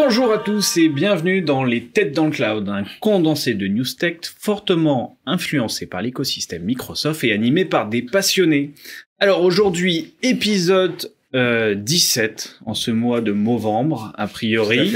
Bonjour à tous et bienvenue dans Les Têtes dans le Cloud, un condensé de news tech fortement influencé par l'écosystème Microsoft et animé par des passionnés. Alors aujourd'hui, épisode 17 en ce mois de novembre, a priori.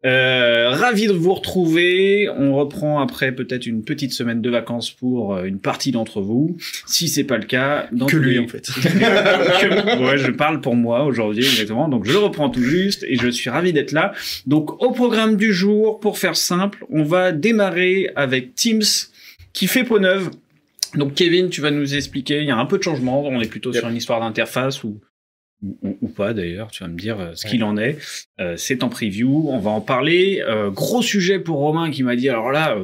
Ravi de vous retrouver. On reprend après peut-être une petite semaine de vacances pour une partie d'entre vous. Si c'est pas le cas, dans que lui en fait. Ouais, je parle pour moi aujourd'hui exactement. Donc je le reprends tout juste et je suis ravi d'être là. Donc au programme du jour, pour faire simple, on va démarrer avec Teams qui fait peau neuve. Donc Kevin, tu vas nous expliquer. Il y a un peu de changement. On est plutôt sur une histoire d'interface ou pas d'ailleurs, tu vas me dire ce qu'il en est. C'est en preview, on va en parler. Gros sujet pour Romain qui m'a dit, alors là,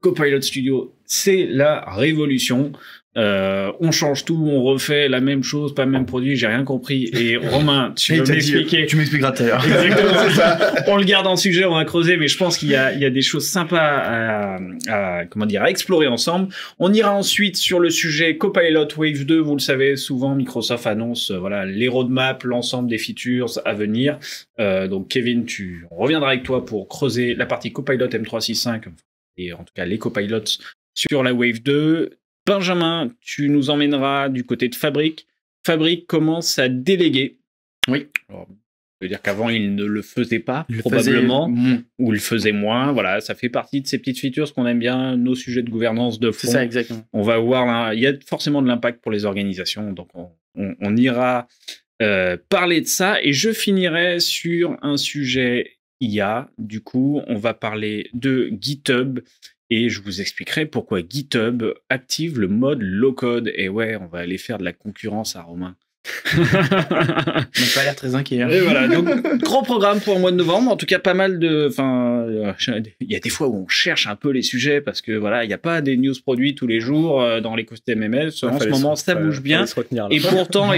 Copilot Studio, c'est la révolution. On change tout, on refait la même chose, pas le même produit, j'ai rien compris. Et Romain, tu vas m'expliquer. Tu m'expliqueras tout à l'heure. Exactement, c'est ça. On le garde en sujet, on va creuser, mais je pense qu'il y a des choses sympas à explorer ensemble. On ira ensuite sur le sujet Copilot Wave 2. Vous le savez, souvent Microsoft annonce les roadmaps, l'ensemble des features à venir. Donc Kevin, on reviendra avec toi pour creuser la partie Copilot M365 et en tout cas les copilots sur la Wave 2. Benjamin, tu nous emmèneras du côté de Fabric. Fabric commence à déléguer. Oui. Alors, ça veut dire qu'avant, il ne le faisait pas, probablement, ou il le faisait moins. Voilà, ça fait partie de ces petites features qu'on aime bien, nos sujets de gouvernance de fond. C'est ça, exactement. On va voir, il y a forcément de l'impact pour les organisations, donc on ira parler de ça. Et je finirai sur un sujet IA. Du coup, on va parler de GitHub. Et je vous expliquerai pourquoi GitHub active le mode low-code. Et ouais, on va aller faire de la concurrence à Romain. On n'a pas l'air très inquiet. Hein. Et voilà, donc gros programme pour le mois de novembre. En tout cas, pas mal de... il y a des fois où on cherche un peu les sujets parce que voilà, il n'y a pas des news produits tous les jours dans l'écosystème MS. En ce moment, ça bouge bien. Et pourtant,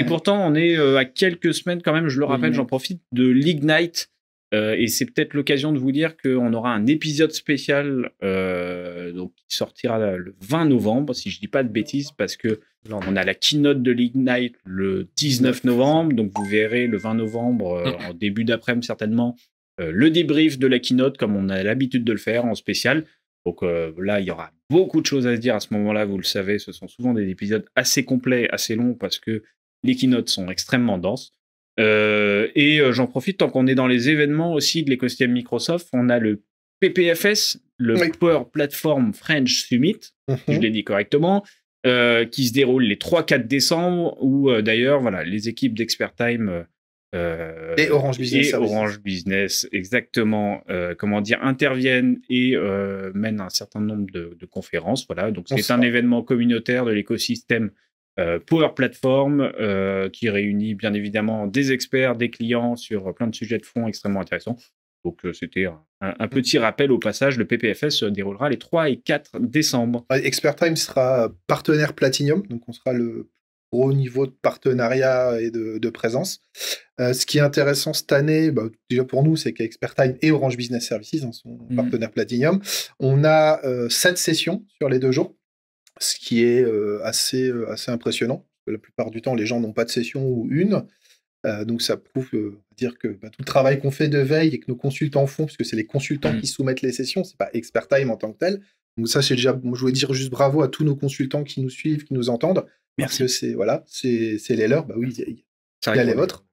on est à quelques semaines quand même, je le rappelle, j'en profite, de l'Ignite. Et c'est peut-être l'occasion de vous dire qu'on aura un épisode spécial donc qui sortira le 20 novembre, si je dis pas de bêtises, parce que on a la keynote de l'Ignite le 19 novembre, donc vous verrez le 20 novembre, en début d'après-midi certainement, le débrief de la keynote, comme on a l'habitude de le faire en spécial. Donc là, il y aura beaucoup de choses à se dire à ce moment-là, vous le savez, ce sont souvent des épisodes assez complets, assez longs, parce que les keynotes sont extrêmement denses. Et j'en profite tant qu'on est dans les événements aussi de l'écosystème Microsoft, on a le PPFS, le Power Platform French Summit, si je l'ai dit correctement, qui se déroule les 3-4 décembre, où d'ailleurs voilà, les équipes d'Expert Time et Orange Business, exactement, interviennent et mènent un certain nombre de conférences. Voilà, donc c'est un événement communautaire de l'écosystème Power Platform qui réunit bien évidemment des experts, des clients sur plein de sujets de fond extrêmement intéressants. Donc c'était un petit rappel au passage, le PPFS se déroulera les 3 et 4 décembre. Expert Time sera partenaire Platinum, donc on sera le gros niveau de partenariat et de présence. Ce qui est intéressant cette année, déjà pour nous, c'est qu'Expert Time et Orange Business Services sont partenaires Platinum. On a 7 sessions sur les 2 jours. Ce qui est assez impressionnant. La plupart du temps, les gens n'ont pas de session ou une. Donc, ça prouve dire que tout le travail qu'on fait de veille et que nos consultants font, puisque c'est les consultants qui soumettent les sessions, c'est pas Expert Time en tant que tel. Donc, ça, c'est déjà, je voulais dire juste bravo à tous nos consultants qui nous suivent, qui nous entendent. Merci. Parce que c'est les leurs. Oui, il y a les vôtres.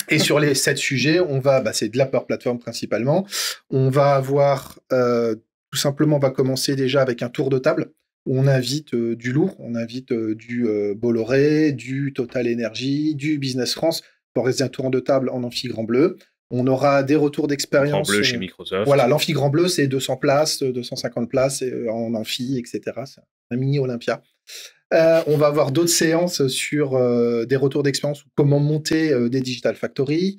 Et sur les 7 sujets, on va, c'est de la Power Platform principalement. On va avoir, tout simplement, on va commencer déjà avec un tour de table. On invite du lourd, on invite du Bolloré, du Total Energy, du Business France pour rester un tour de table en amphi Grand Bleu. On aura des retours d'expérience. Grand Bleu chez Microsoft. Voilà, l'amphi Grand Bleu, c'est 200 places, 250 places en amphi, etc. C'est un mini Olympia. On va avoir d'autres séances sur des retours d'expérience, comment monter des Digital Factory.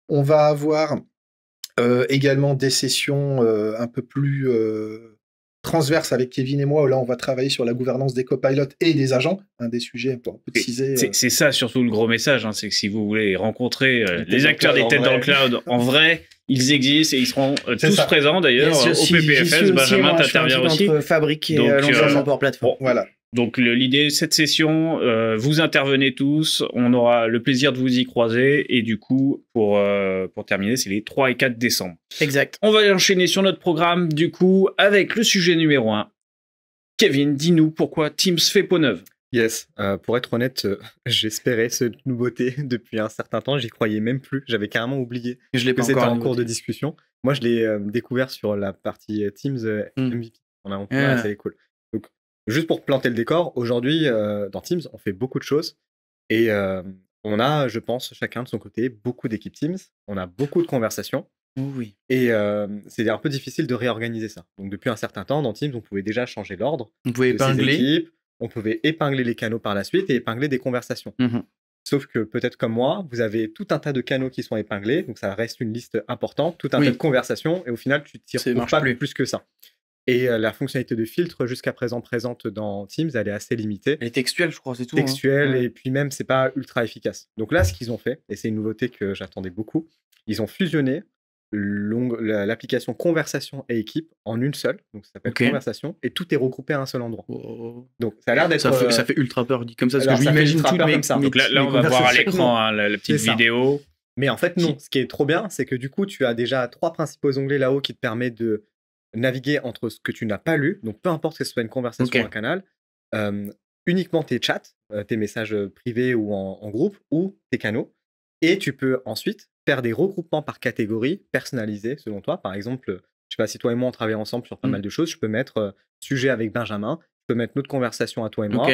On va avoir également des sessions un peu plus... transverse avec Kevin et moi, où là on va travailler sur la gouvernance des copilotes et des agents, un des sujets pour un peu teaser. C'est ça surtout le gros message, c'est que si vous voulez rencontrer les acteurs des têtes dans le cloud en vrai, ils existent et ils seront tous présents d'ailleurs au PPFS. Benjamin, t'interviens aussi. Entre Fabric et l'environnement Power Platform. Voilà. Donc l'idée, cette session, vous intervenez tous, on aura le plaisir de vous y croiser, et du coup, pour terminer, c'est les 3 et 4 décembre. Exact. On va enchaîner sur notre programme, du coup, avec le sujet numéro 1. Kevin, dis-nous pourquoi Teams fait peau neuve. Yes, pour être honnête, j'espérais cette nouveauté depuis un certain temps, j'y croyais même plus, j'avais carrément oublié Je l'ai que pas c'était encore en cours de discussion. Moi, je l'ai découvert sur la partie Teams MVP. On a c'est cool. Donc, juste pour planter le décor, aujourd'hui, dans Teams, on fait beaucoup de choses et on a, je pense, chacun de son côté, beaucoup d'équipes Teams, on a beaucoup de conversations. Oui. Et c'est un peu difficile de réorganiser ça. Donc, depuis un certain temps, dans Teams, on pouvait déjà changer l'ordre. On pouvait épingler. Équipes, on pouvait épingler les canaux par la suite et épingler des conversations. Sauf que peut-être comme moi, vous avez tout un tas de canaux qui sont épinglés, donc ça reste une liste importante, tout un tas de conversations, et au final, tu ne tires pas plus que ça. Et la fonctionnalité de filtre, jusqu'à présent présente dans Teams, elle est assez limitée. Elle est textuelle, je crois, c'est tout. Textuelle, et puis même, c'est pas ultra efficace. Donc là, ce qu'ils ont fait, et c'est une nouveauté que j'attendais beaucoup, ils ont fusionné l'application conversation et équipe en une seule, donc ça s'appelle conversation, et tout est regroupé à un seul endroit. Donc ça a l'air d'être ça fait ultra peur dit comme ça, parce que je m'imagine tout comme ça. Donc là on va voir à l'écran la petite vidéo. Mais en fait non, ce qui est trop bien, c'est que du coup tu as déjà 3 principaux onglets là-haut qui te permettent de naviguer entre ce que tu n'as pas lu, donc peu importe que ce soit une conversation ou un canal, uniquement tes chats, tes messages privés ou en groupe, ou tes canaux, et tu peux ensuite faire des regroupements par catégorie personnalisés selon toi. Par exemple, je sais pas, si toi et moi on travaille ensemble sur pas mal de choses, je peux mettre sujet avec Benjamin, je peux mettre notre conversation à toi et moi,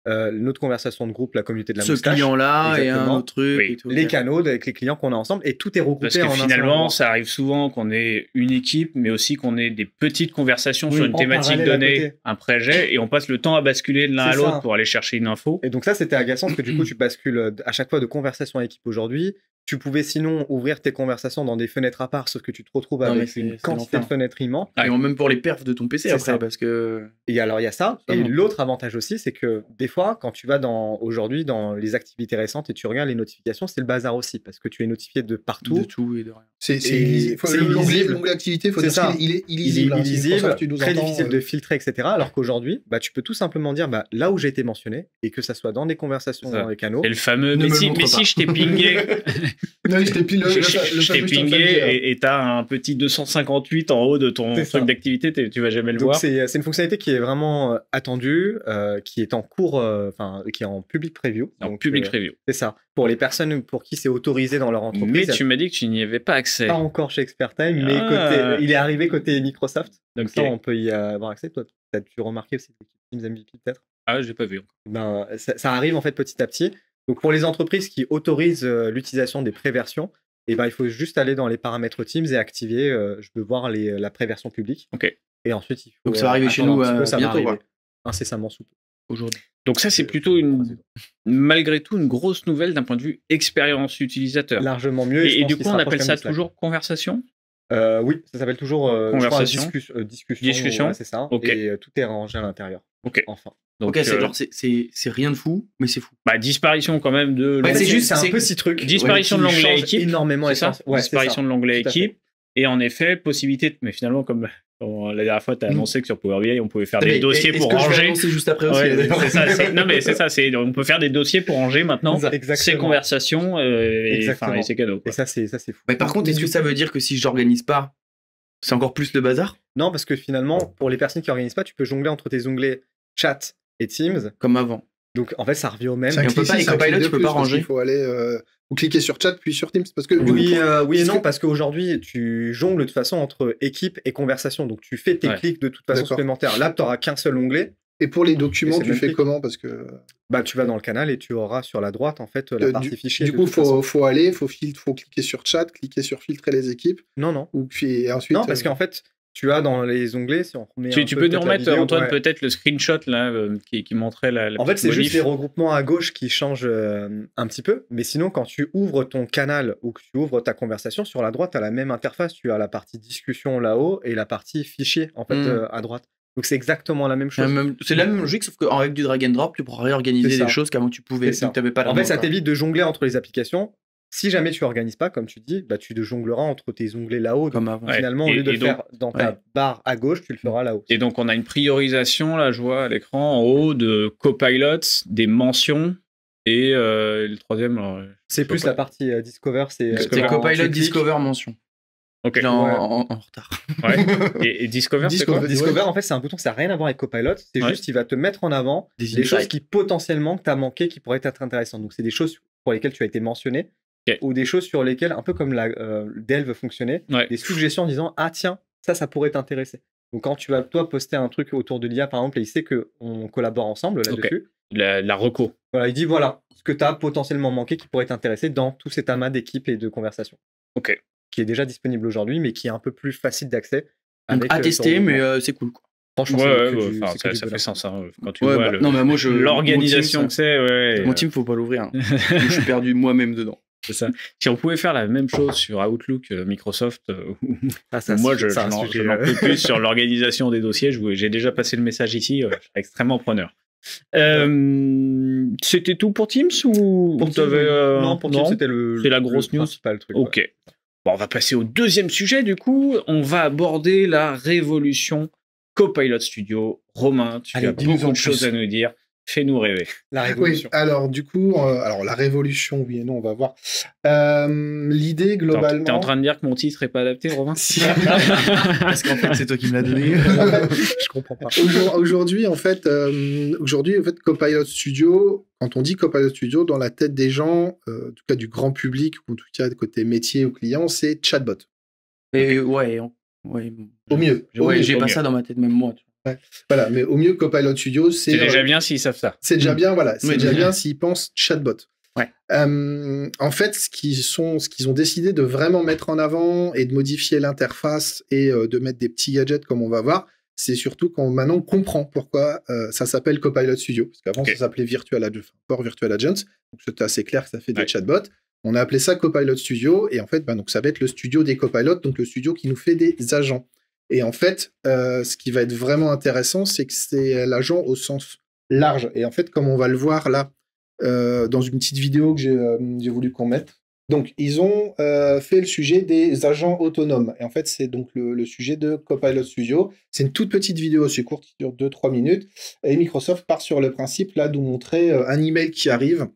notre conversation de groupe, la communauté de la moustache. Ce client-là et un autre truc. Et tout, les canaux avec les clients qu'on a ensemble, et tout est regroupé en un seul endroit. Parce que finalement, ça arrive souvent qu'on ait une équipe, mais aussi qu'on ait des petites conversations sur une thématique donnée, un projet, et on passe le temps à basculer de l'un à l'autre pour aller chercher une info. Et donc ça, c'était agaçant, parce que du coup, tu bascules à chaque fois de conversation à équipe aujourd'hui. Tu pouvais sinon ouvrir tes conversations dans des fenêtres à part, sauf que tu te retrouves avec une quantité de fenêtres immenses. Et même pour les perfs de ton PC après, parce que... Et alors, il y a ça. Et l'autre avantage aussi, c'est que des fois, quand tu vas aujourd'hui dans les activités récentes et tu regardes les notifications, c'est le bazar aussi, parce que tu es notifié de partout. De tout et de rien. C'est l'onglet activité, il faut dire qu'il est illisible. Il est illisible, très difficile de filtrer, etc. Alors qu'aujourd'hui, tu peux tout simplement dire là où j'ai été mentionné, et que ça soit dans des conversations dans les canaux. Et le fameux, mais si je t'ai pingé... Non, je t'ai pingé et t'as un petit 258 en haut de ton truc d'activité, tu vas jamais le voir. C'est une fonctionnalité qui est vraiment attendue, qui est en cours, qui est en public preview. Public preview. C'est ça. Pour les personnes pour qui c'est autorisé dans leur entreprise. Mais tu m'as dit que tu n'y avais pas accès. Pas encore chez ExpertTime, mais il est arrivé côté Microsoft. Donc ça, on peut y avoir accès. Toi, tu remarqué aussi Teams MVP peut-être? Ah, j'ai pas vu. Ça arrive en fait petit à petit. Donc pour les entreprises qui autorisent l'utilisation des préversions, il faut juste aller dans les paramètres Teams et activer, je peux voir la préversion publique. Et ensuite, il faut... Donc ça va arriver chez nous bientôt, incessamment sous peu. Aujourd'hui. Donc ça, c'est plutôt malgré tout une grosse nouvelle d'un point de vue expérience utilisateur. Largement mieux. Et du coup, on appelle ça toujours conversation? Oui, ça s'appelle toujours conversation. Discussion. C'est ça. Et tout est rangé à l'intérieur. Enfin. Donc, c'est rien de fou, mais c'est fou. Disparition quand même de... c'est un petit truc. Disparition de l'onglet équipe. Énormément, c'est ça. Disparition de l'onglet équipe. Et en effet, possibilité... Mais finalement, comme la dernière fois, tu as annoncé que sur Power BI, on pouvait faire des dossiers pour ranger. C'est juste après aussi. C'est ça. Non, mais c'est ça. On peut faire des dossiers pour ranger maintenant ces conversations et ces canaux. Et ça, c'est fou. Mais par contre, est-ce que ça veut dire que si j'organise pas, c'est encore plus le bazar? Non, parce que finalement, pour les personnes qui organisent pas, tu peux jongler entre tes onglets chat et Teams. Comme avant. Donc en fait, ça revient au même. Et on peut pas les copilotes, tu peux pas ranger. Il faut aller ou cliquer sur chat puis sur Teams parce que oui et non, parce qu'aujourd'hui tu jongles de toute façon entre équipe et conversation, donc tu fais tes clics de toute façon supplémentaires. Là, tu n'auras qu'un seul onglet. Et pour les documents, tu fais comment? Parce que tu vas dans le canal et tu auras sur la droite en fait la partie fichier. Du coup, faut cliquer sur chat, cliquer sur filtrer les équipes. Non. Et ensuite. Non, parce qu'en fait. Tu as dans les onglets, si on remet tu peux nous remettre, Antoine, peut-être le screenshot là, qui montrait la en fait, c'est juste les regroupements à gauche qui changent un petit peu. Mais sinon, quand tu ouvres ton canal ou que tu ouvres ta conversation, sur la droite, tu as la même interface. Tu as la partie discussion là-haut et la partie fichier en fait, à droite. Donc, c'est exactement la même chose. C'est la même logique, sauf qu'en règle du drag and drop, tu pourras réorganiser des choses qu'avant tu pouvais. En fait, ça t'évite de jongler entre les applications. si jamais tu organises pas, comme tu dis, bah, tu te jongleras entre tes onglets là-haut. Comme avant. Finalement, au lieu de le faire dans ta barre à gauche, tu le feras là-haut. Et donc, on a une priorisation, là, je vois à l'écran, en haut, de copilots, des mentions, et le troisième... alors, c'est plus la partie Discover. C'est Copilot Discover mention. Ok. En retard. Ouais. Et Discover, c'est quoi? Discover, en fait, c'est un bouton, ça n'a rien à voir avec Copilot. C'est juste, il va te mettre en avant des choses qui potentiellement que tu as manqué, qui pourraient être intéressantes. Donc, c'est des choses pour lesquelles tu as été mentionné, ou des choses sur lesquelles, un peu comme la Delve fonctionnait, des suggestions en disant, ah tiens, ça pourrait t'intéresser. Donc, quand tu vas, toi, poster un truc autour de l'IA, par exemple, et il sait qu'on collabore ensemble là-dessus. La reco. Voilà, il dit, voilà, ce que tu as potentiellement manqué qui pourrait t'intéresser dans tous ces amas d'équipes et de conversations. Ok. Qui est déjà disponible aujourd'hui, mais qui est un peu plus facile d'accès. À tester, mais c'est cool, quoi. Franchement, ça fait sens. Hein, quand tu vois non, mais moi, l'organisation que c'est. Mon team, faut pas l'ouvrir. Je suis perdu moi-même dedans. C'est ça. Si on pouvait faire la même chose sur Outlook, Microsoft, moi, je n'en peux plus sur l'organisation des dossiers. J'ai déjà passé le message ici. Je serais extrêmement preneur. C'était tout pour Teams ou pour Teams, non, pour Teams, c'est la grosse news. Pas le truc. Ok. Ouais. Bon, on va passer au deuxième sujet, du coup. On va aborder la révolution Copilot Studio. Romain, tu as beaucoup de choses à nous dire. Fais-nous rêver. La révolution. Oui, alors du coup, la révolution, oui et non, on va voir. L'idée, globalement... T'es en train de dire que mon titre n'est pas adapté, Romain? Parce qu'en fait, c'est toi qui me l'as donné. Je comprends pas. Aujourd'hui, en fait, Copilot Studio, quand on dit Copilot Studio, dans la tête des gens, en tout cas du grand public, ou en tout cas côté métier ou client, c'est chatbot. Et au mieux. J'ai pas ça dans ma tête, même moi. Ouais. Voilà, mais au mieux, Copilot Studio, c'est déjà bien s'ils savent ça. C'est déjà bien, voilà. C'est déjà bien s'ils pensent chatbot. Ouais. En fait, ce qu'ils ont décidé de vraiment mettre en avant et de modifier l'interface et de mettre des petits gadgets comme on va voir, c'est surtout quand maintenant on comprend pourquoi ça s'appelle Copilot Studio. Parce qu'avant, ça s'appelait Virtual Agents. Donc, c'était assez clair que ça fait des chatbots. On a appelé ça Copilot Studio. Et en fait, donc, ça va être le studio des copilotes, donc le studio qui nous fait des agents. Et en fait, ce qui va être vraiment intéressant, c'est que c'est l'agent au sens large. Et en fait, comme on va le voir là, dans une petite vidéo que j'ai voulu qu'on mette. Donc, ils ont fait le sujet des agents autonomes. Et en fait, c'est donc le sujet de Copilot Studio. C'est une toute petite vidéo, c'est court, qui dure 2-3 minutes. Et Microsoft part sur le principe là de nous montrer un email qui arrive.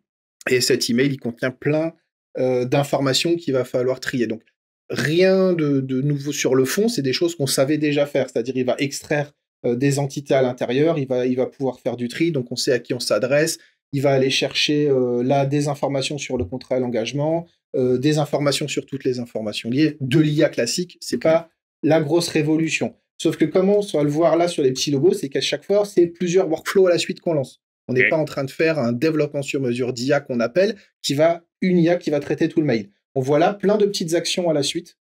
Et cet email, il contient plein d'informations qu'il va falloir trier. Donc, rien de nouveau sur le fond, c'est des choses qu'on savait déjà faire. C'est-à-dire, il va extraire des entités à l'intérieur, il va pouvoir faire du tri, donc on sait à qui on s'adresse. Il va aller chercher là des informations sur le contrat à l'engagement, des informations sur toutes les informations liées, de l'IA classique. C'est pas la grosse révolution. Sauf que comment on va le voir là sur les petits logos, c'est qu'à chaque fois, c'est plusieurs workflows à la suite qu'on lance. On n'est pas en train de faire un développement sur mesure d'IA qu'on appelle, une IA qui va traiter tout le mail. On voit là plein de petites actions à la suite,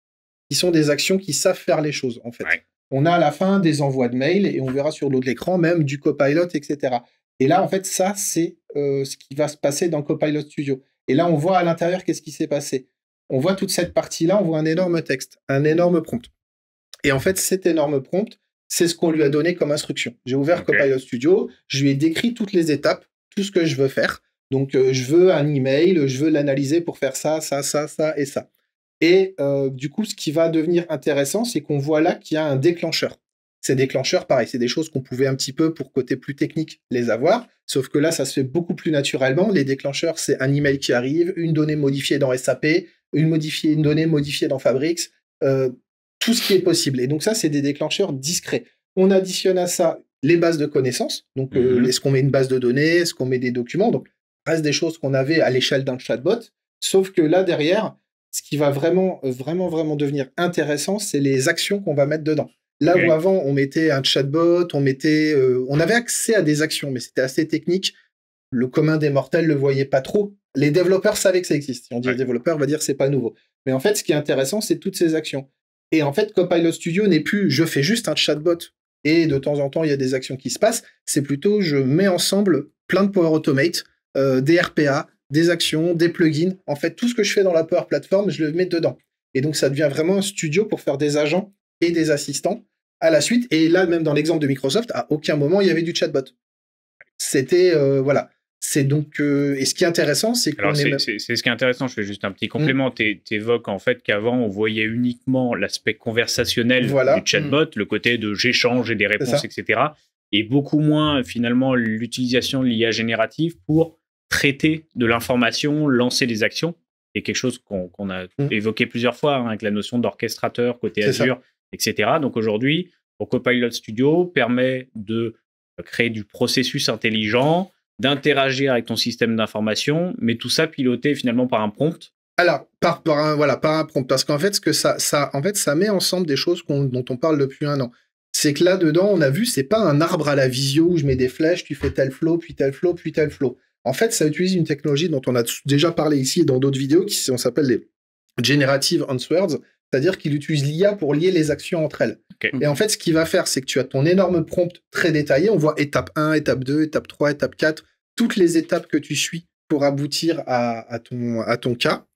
qui sont des actions qui savent faire les choses, en fait. Ouais. On a à la fin des envois de mails, et on verra sur l'autre de l'écran même du Copilot, etc. Et là, en fait, ça, c'est ce qui va se passer dans Copilot Studio. Et là, on voit à l'intérieur qu'est-ce qui s'est passé. On voit toute cette partie-là, on voit un énorme texte, un énorme prompt. Et en fait, cet énorme prompt, c'est ce qu'on lui a donné comme instruction. J'ai ouvert Copilot Studio, je lui ai décrit toutes les étapes, tout ce que je veux faire. Donc, je veux un email, je veux l'analyser pour faire ça, ça, ça, ça et ça. Et du coup, ce qui va devenir intéressant, c'est qu'on voit là qu'il y a un déclencheur. Ces déclencheurs, pareil, c'est des choses qu'on pouvait un petit peu, pour côté plus technique, les avoir. Sauf que là, ça se fait beaucoup plus naturellement. Les déclencheurs, c'est un email qui arrive, une donnée modifiée dans SAP, une donnée modifiée dans Fabrics, tout ce qui est possible. Et donc ça, c'est des déclencheurs discrets. On additionne à ça les bases de connaissances. Donc, est-ce qu'on met une base de données? Est-ce qu'on met des documents? Donc, reste des choses qu'on avait à l'échelle d'un chatbot. Sauf que là, derrière, ce qui va vraiment devenir intéressant, c'est les actions qu'on va mettre dedans. Là où avant, on mettait un chatbot, on avait accès à des actions, mais c'était assez technique. Le commun des mortels le voyait pas trop. Les développeurs savaient que ça existe. Si on dit développeur, on va dire c'est pas nouveau. Mais en fait, ce qui est intéressant, c'est toutes ces actions. Et en fait, Copilot Studio n'est plus je fais juste un chatbot et de temps en temps, il y a des actions qui se passent. C'est plutôt je mets ensemble plein de Power Automate, des RPA, des actions, des plugins. En fait, tout ce que je fais dans la Power Platform, je le mets dedans. Et donc, ça devient vraiment un studio pour faire des agents et des assistants à la suite. Et là, même dans l'exemple de Microsoft, à aucun moment, il y avait du chatbot. C'était, voilà. C'est donc et ce qui est intéressant, c'est qu'on c'est ce qui est intéressant. Je fais juste un petit complément. Tu évoques en fait qu'avant on voyait uniquement l'aspect conversationnel du chatbot, le côté de j'échange et des réponses, etc. Et beaucoup moins finalement l'utilisation de l'IA générative pour traiter de l'information, lancer des actions. Et quelque chose qu'on a évoqué plusieurs fois avec la notion d'orchestrateur côté Azure, etc. Donc aujourd'hui, Copilot Studio permet de créer du processus intelligent, d'interagir avec ton système d'information, mais tout ça piloté finalement par un prompt. Alors, par un prompt, parce qu'en fait, ça met ensemble des choses dont on parle depuis 1 an. C'est que là-dedans, on a vu, c'est pas un arbre à la Visio où je mets des flèches, tu fais tel flow, puis tel flow, puis tel flow. En fait, ça utilise une technologie dont on a déjà parlé ici et dans d'autres vidéos, on s'appelle les Generative Answers, c'est-à-dire qu'il utilise l'IA pour lier les actions entre elles. Et en fait, ce qu'il va faire, c'est que tu as ton énorme prompt très détaillé, on voit étape 1, étape 2, étape 3, étape 4, toutes les étapes que tu suis pour aboutir à ton cas.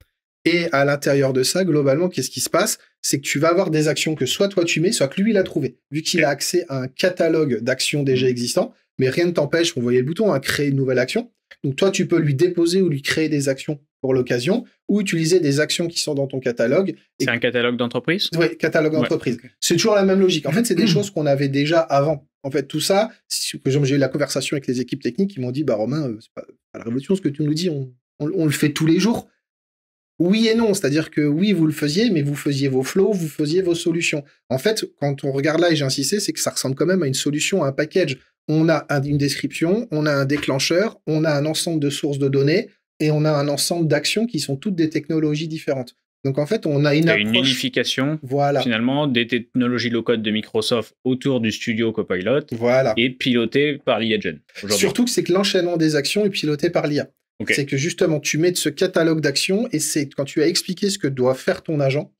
Et à l'intérieur de ça, globalement, qu'est-ce qui se passe? C'est que tu vas avoir des actions que soit toi tu mets, soit que lui il a trouvé. Vu qu'il a accès à un catalogue d'actions déjà existants, mais rien ne t'empêche, on voyait le bouton, créer une nouvelle action. Donc toi, tu peux lui déposer ou lui créer des actions pour l'occasion, ou utiliser des actions qui sont dans ton catalogue. C'est un catalogue d'entreprise? Oui, catalogue d'entreprise. Okay. C'est toujours la même logique. En fait, c'est des choses qu'on avait déjà avant. En fait, tout ça, j'ai eu la conversation avec les équipes techniques qui m'ont dit, Romain, c'est pas la révolution ce que tu nous dis, on le fait tous les jours. Oui et non, c'est-à-dire que oui, vous le faisiez, mais vous faisiez vos flows, vous faisiez vos solutions. En fait, quand on regarde là, et j'ai insisté, c'est que ça ressemble quand même à une solution, à un package. On a une description, on a un déclencheur, on a un ensemble de sources de données, et on a un ensemble d'actions qui sont toutes des technologies différentes. Donc en fait, on a une unification finalement des technologies low-code de Microsoft autour du studio Copilot et piloté par l'IA Gen. Surtout que c'est que l'enchaînement des actions est piloté par l'IA. C'est que justement, tu mets de ce catalogue d'actions et c'est quand tu as expliqué ce que doit faire ton agent,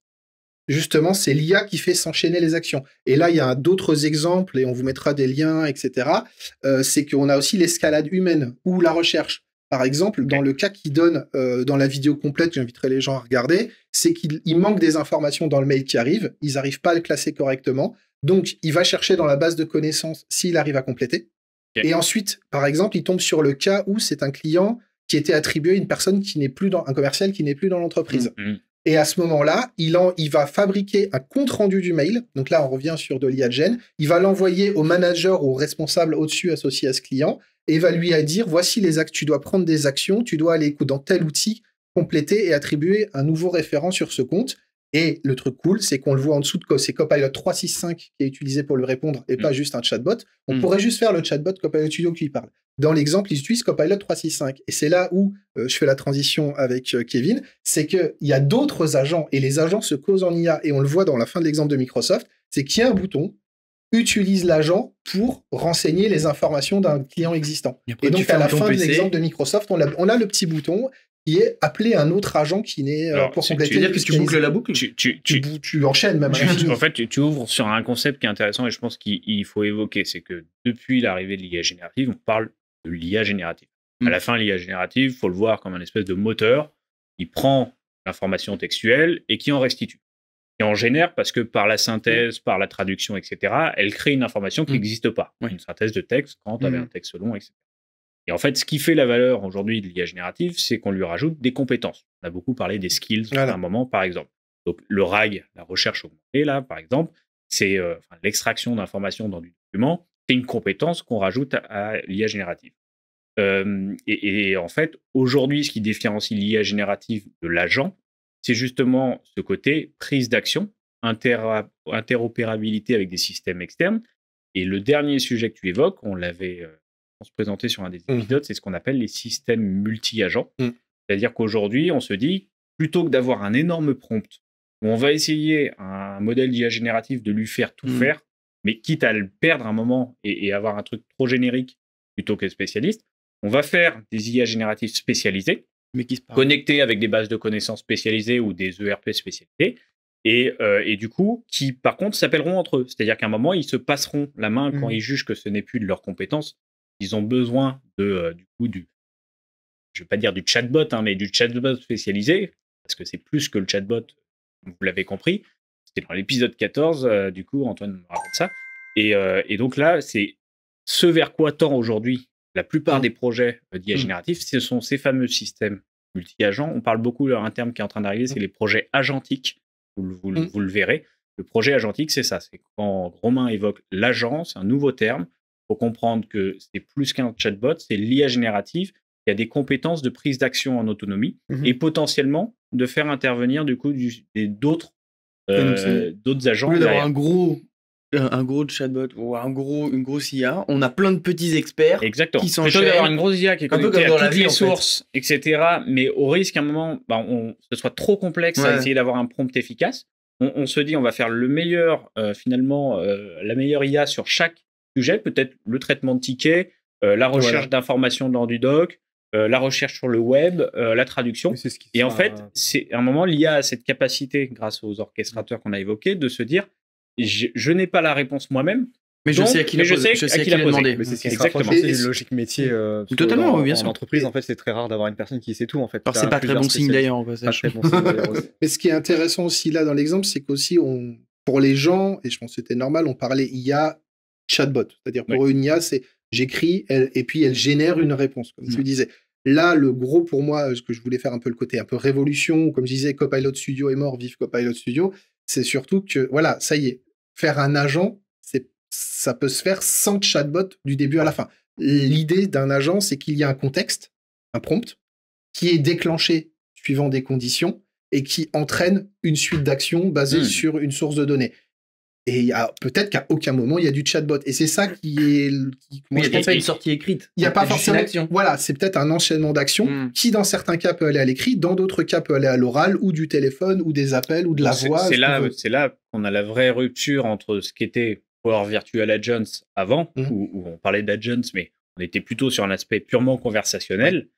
justement, c'est l'IA qui fait s'enchaîner les actions. Et là, il y a d'autres exemples et on vous mettra des liens, etc. C'est qu'on a aussi l'escalade humaine ou la recherche. Par exemple, dans le cas qu'il donne dans la vidéo complète, j'inviterai les gens à regarder, c'est qu'il manque des informations dans le mail qui arrive, ils n'arrivent pas à le classer correctement, donc il va chercher dans la base de connaissances s'il arrive à compléter. Et ensuite, par exemple, il tombe sur le cas où c'est un client qui était attribué à une personne qui n'est plus un commercial qui n'est plus dans l'entreprise. Et à ce moment-là, il va fabriquer un compte-rendu du mail. Donc là, on revient sur de l'IA Gen. Il va l'envoyer au manager ou au responsable au-dessus associé à ce client et va lui dire, voici les actes, tu dois prendre des actions, tu dois aller dans tel outil, compléter et attribuer un nouveau référent sur ce compte. Et le truc cool, c'est qu'on le voit en dessous de c'est Copilot 365 qui est utilisé pour lui répondre et pas juste un chatbot. On pourrait juste faire le chatbot Copilot Studio qui lui parle. Dans l'exemple, ils utilisent Copilot 365. Et c'est là où je fais la transition avec Kevin, c'est qu'il y a d'autres agents et les agents se causent en IA. Et on le voit dans la fin de l'exemple de Microsoft, c'est qu'il y a un bouton, utilise l'agent pour renseigner les informations d'un client existant. Et donc, à la fin de l'exemple de Microsoft, on a le petit bouton qui est appelé un autre agent qui n'est pour compléter. Tu veux dire que tu boucles la boucle, tu enchaînes même. En fait, tu ouvres sur un concept qui est intéressant et je pense qu'il faut évoquer, c'est que depuis l'arrivée de l'IA générative, on parle de l'IA générative. À la fin, l'IA générative, il faut le voir comme un espèce de moteur qui prend l'information textuelle et qui en restitue. Et en génère parce que par la synthèse, par la traduction, etc., elle crée une information qui n'existe pas. Une synthèse de texte quand tu avais un texte long, etc. Et en fait, ce qui fait la valeur aujourd'hui de l'IA générative, c'est qu'on lui rajoute des compétences. On a beaucoup parlé des skills à un moment, par exemple. Donc, le RAG, la recherche augmentée, là, par exemple, c'est l'extraction d'informations dans du document. C'est une compétence qu'on rajoute à l'IA générative. Et en fait, aujourd'hui, ce qui différencie l'IA générative de l'agent, c'est justement ce côté prise d'action, interopérabilité avec des systèmes externes. Et le dernier sujet que tu évoques, on l'avait se présenter sur un des épisodes, c'est ce qu'on appelle les systèmes multi-agents. C'est-à-dire qu'aujourd'hui, on se dit, plutôt que d'avoir un énorme prompt, où on va essayer un modèle d'IA génératif de lui faire tout faire, mais quitte à le perdre un moment et avoir un truc trop générique plutôt que spécialiste, on va faire des IA génératifs spécialisés, mais qui se connectés avec des bases de connaissances spécialisées ou des ERP spécialisés, et du coup, qui par contre s'appelleront entre eux. C'est-à-dire qu'à un moment, ils se passeront la main quand ils jugent que ce n'est plus de leurs compétences. Ils ont besoin je vais pas dire du chatbot, mais du chatbot spécialisé, parce que c'est plus que le chatbot, vous l'avez compris. C'était dans l'épisode 14, du coup, Antoine me raconte ça. Et donc là, c'est ce vers quoi tend aujourd'hui la plupart des projets d'IA générative, ce sont ces fameux systèmes multi-agents. On parle beaucoup, un terme qui est en train d'arriver, c'est les projets agentiques. Vous le verrez. Le projet agentique, c'est ça. C'est quand Romain évoque l'agent, c'est un nouveau terme. Il faut comprendre que c'est plus qu'un chatbot, c'est l'IA générative qui a des compétences de prise d'action en autonomie et potentiellement de faire intervenir du coup d'autres agents. Au lieu d'avoir un gros chatbot ou une grosse IA, on a plein de petits experts qui s'enchaînent. Plutôt d'avoir une grosse IA qui est connectée à toutes les sources, etc. Mais au risque qu'à un moment, ce soit trop complexe à essayer d'avoir un prompt efficace, on se dit on va faire le meilleur, la meilleure IA sur chaque sujet, peut-être le traitement de tickets, la recherche d'informations dans du doc, la recherche sur le web, la traduction. Et en fait, c'est à un moment, l'IA a cette capacité, grâce aux orchestrateurs qu'on a évoqués, de se dire je n'ai pas la réponse moi-même. Mais je sais à qui l'a demandé. C'est ce qui se rapproche aussi d'une logique métier. Totalement, bien sûr. En entreprise, en fait, c'est très rare d'avoir une personne qui sait tout. En fait, c'est pas très bon signe d'ailleurs. Mais ce qui est intéressant aussi là dans l'exemple, c'est qu'aussi, pour les gens, et je pense que c'était normal, on parlait IA chatbot. C'est-à-dire pour une IA, c'est j'écris et puis elle génère une réponse, comme tu disais. Là, le gros pour moi, ce que je voulais faire un peu le côté un peu révolution, comme je disais, Copilot Studio est mort, vive Copilot Studio, c'est surtout que, voilà, ça y est, faire un agent, ça peut se faire sans chatbot du début à la fin. L'idée d'un agent, c'est qu'il y a un contexte, un prompt, qui est déclenché suivant des conditions et qui entraîne une suite d'actions basée sur une source de données. Et peut-être qu'à aucun moment, il y a du chatbot. Et c'est ça qui est... il n'y a pas une sortie écrite. Il n'y a pas forcément... Voilà, c'est peut-être un enchaînement d'actions qui, dans certains cas, peut aller à l'écrit, dans d'autres cas, peut aller à l'oral, ou du téléphone, ou des appels, ou de la voix. C'est là qu'on a la vraie rupture entre ce qu'était Power Virtual Agents avant, où on parlait d'agents, mais on était plutôt sur un aspect purement conversationnel,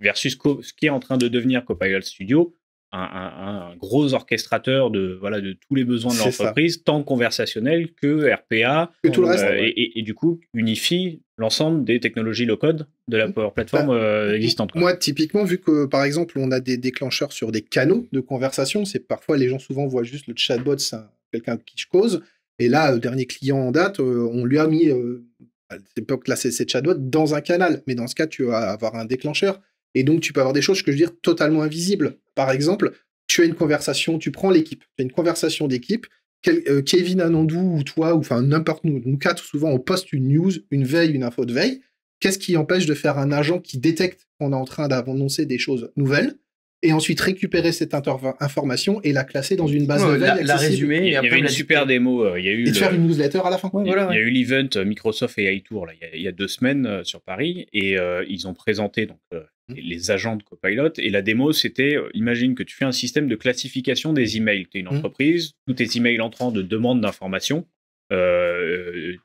versus ce qui est en train de devenir Copilot Studio, un gros orchestrateur de tous les besoins de l'entreprise, tant conversationnel que RPA, que tout le reste, et du coup unifie l'ensemble des technologies low-code de la Power Platform existante. Moi, typiquement, vu que par exemple on a des déclencheurs sur des canaux de conversation, c'est parfois les gens souvent voient juste le chatbot, c'est quelqu'un qui cause, et là, dernier client en date, on lui a mis à cette époque-là, c'est chatbot dans un canal, mais dans ce cas, tu vas avoir un déclencheur. Et donc, tu peux avoir des choses, que je veux dire, totalement invisibles. Par exemple, tu as une conversation, tu prends l'équipe, tu as une conversation d'équipe, Kevin Anandou ou toi, ou enfin n'importe nous quatre, souvent, on poste une news, une veille, une info de veille. Qu'est-ce qui empêche de faire un agent qui détecte qu'on est en train d'annoncer des choses nouvelles et ensuite récupérer cette information et la classer dans une base de veille la résumer. Il y avait une super démo. Et de faire une newsletter à la fin. Il y a eu l'event Microsoft AI Tour il y a 2 semaines sur Paris et ils ont présenté donc les agents de Copilot et la démo c'était imagine que tu fais un système de classification des emails. Tu es une entreprise, tous tes emails entrants de demande d'information,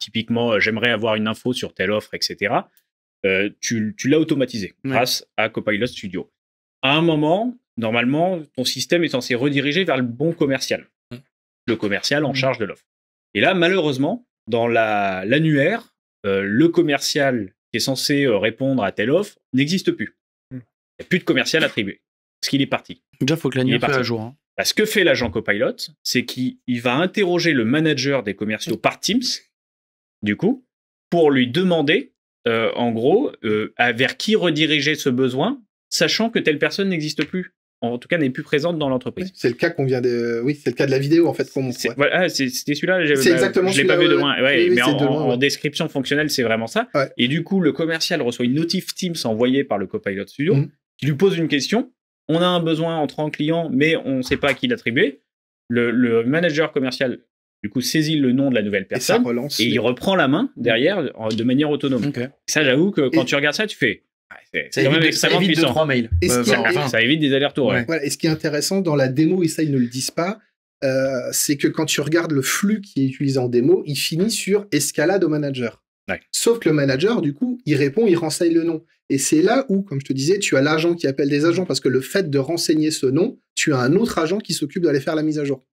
typiquement j'aimerais avoir une info sur telle offre, etc. Tu l'as automatisé grâce à Copilot Studio. À un moment, normalement, ton système est censé rediriger vers le bon commercial. Le commercial en charge de l'offre. Et là, malheureusement, dans l'annuaire, le commercial qui est censé répondre à telle offre n'existe plus. Il n'y a plus de commercial attribué. Parce qu'il est parti. Déjà, il faut que l'annuaire soit à jour. Ce que fait l'agent Copilot, c'est qu'il va interroger le manager des commerciaux par Teams, du coup, pour lui demander, en gros, vers qui rediriger ce besoin, sachant que telle personne n'existe plus, en tout cas n'est plus présente dans l'entreprise. C'est le cas qu'on vient de... Oui, c'est le cas de la vidéo en fait qu'on montre. C'était celui-là. C'est exactement je l'ai pas vu de loin. Mais en description fonctionnelle, c'est vraiment ça. Ouais. Et du coup, le commercial reçoit une notif Teams envoyée par le Copilot Studio qui lui pose une question. On a un besoin entrant client, mais on ne sait pas à qui l'attribuer. Le manager commercial du coup saisit le nom de la nouvelle personne et il reprend la main derrière de manière autonome. Ça, j'avoue que quand tu regardes ça, tu fais... Ça évite 2-3 mails. Ça évite des allers-retours. Voilà. Et ce qui est intéressant dans la démo, et ça ils ne le disent pas, c'est que quand tu regardes le flux qui est utilisé en démo, il finit sur escalade au manager. Sauf que le manager, du coup, il répond, il renseigne le nom. Et c'est là où, comme je te disais, tu as l'agent qui appelle des agents, parce que le fait de renseigner ce nom, tu as un autre agent qui s'occupe d'aller faire la mise à jour.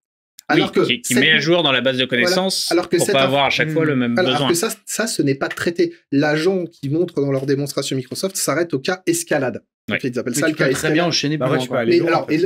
Alors qui met à jour dans la base de connaissances pour pas avoir à chaque fois le même besoin. Alors que ça, ce n'est pas traité. L'agent qui montre dans leur démonstration Microsoft s'arrête au cas escalade. Ils appellent ça le cas escalade. Très bien enchaîner.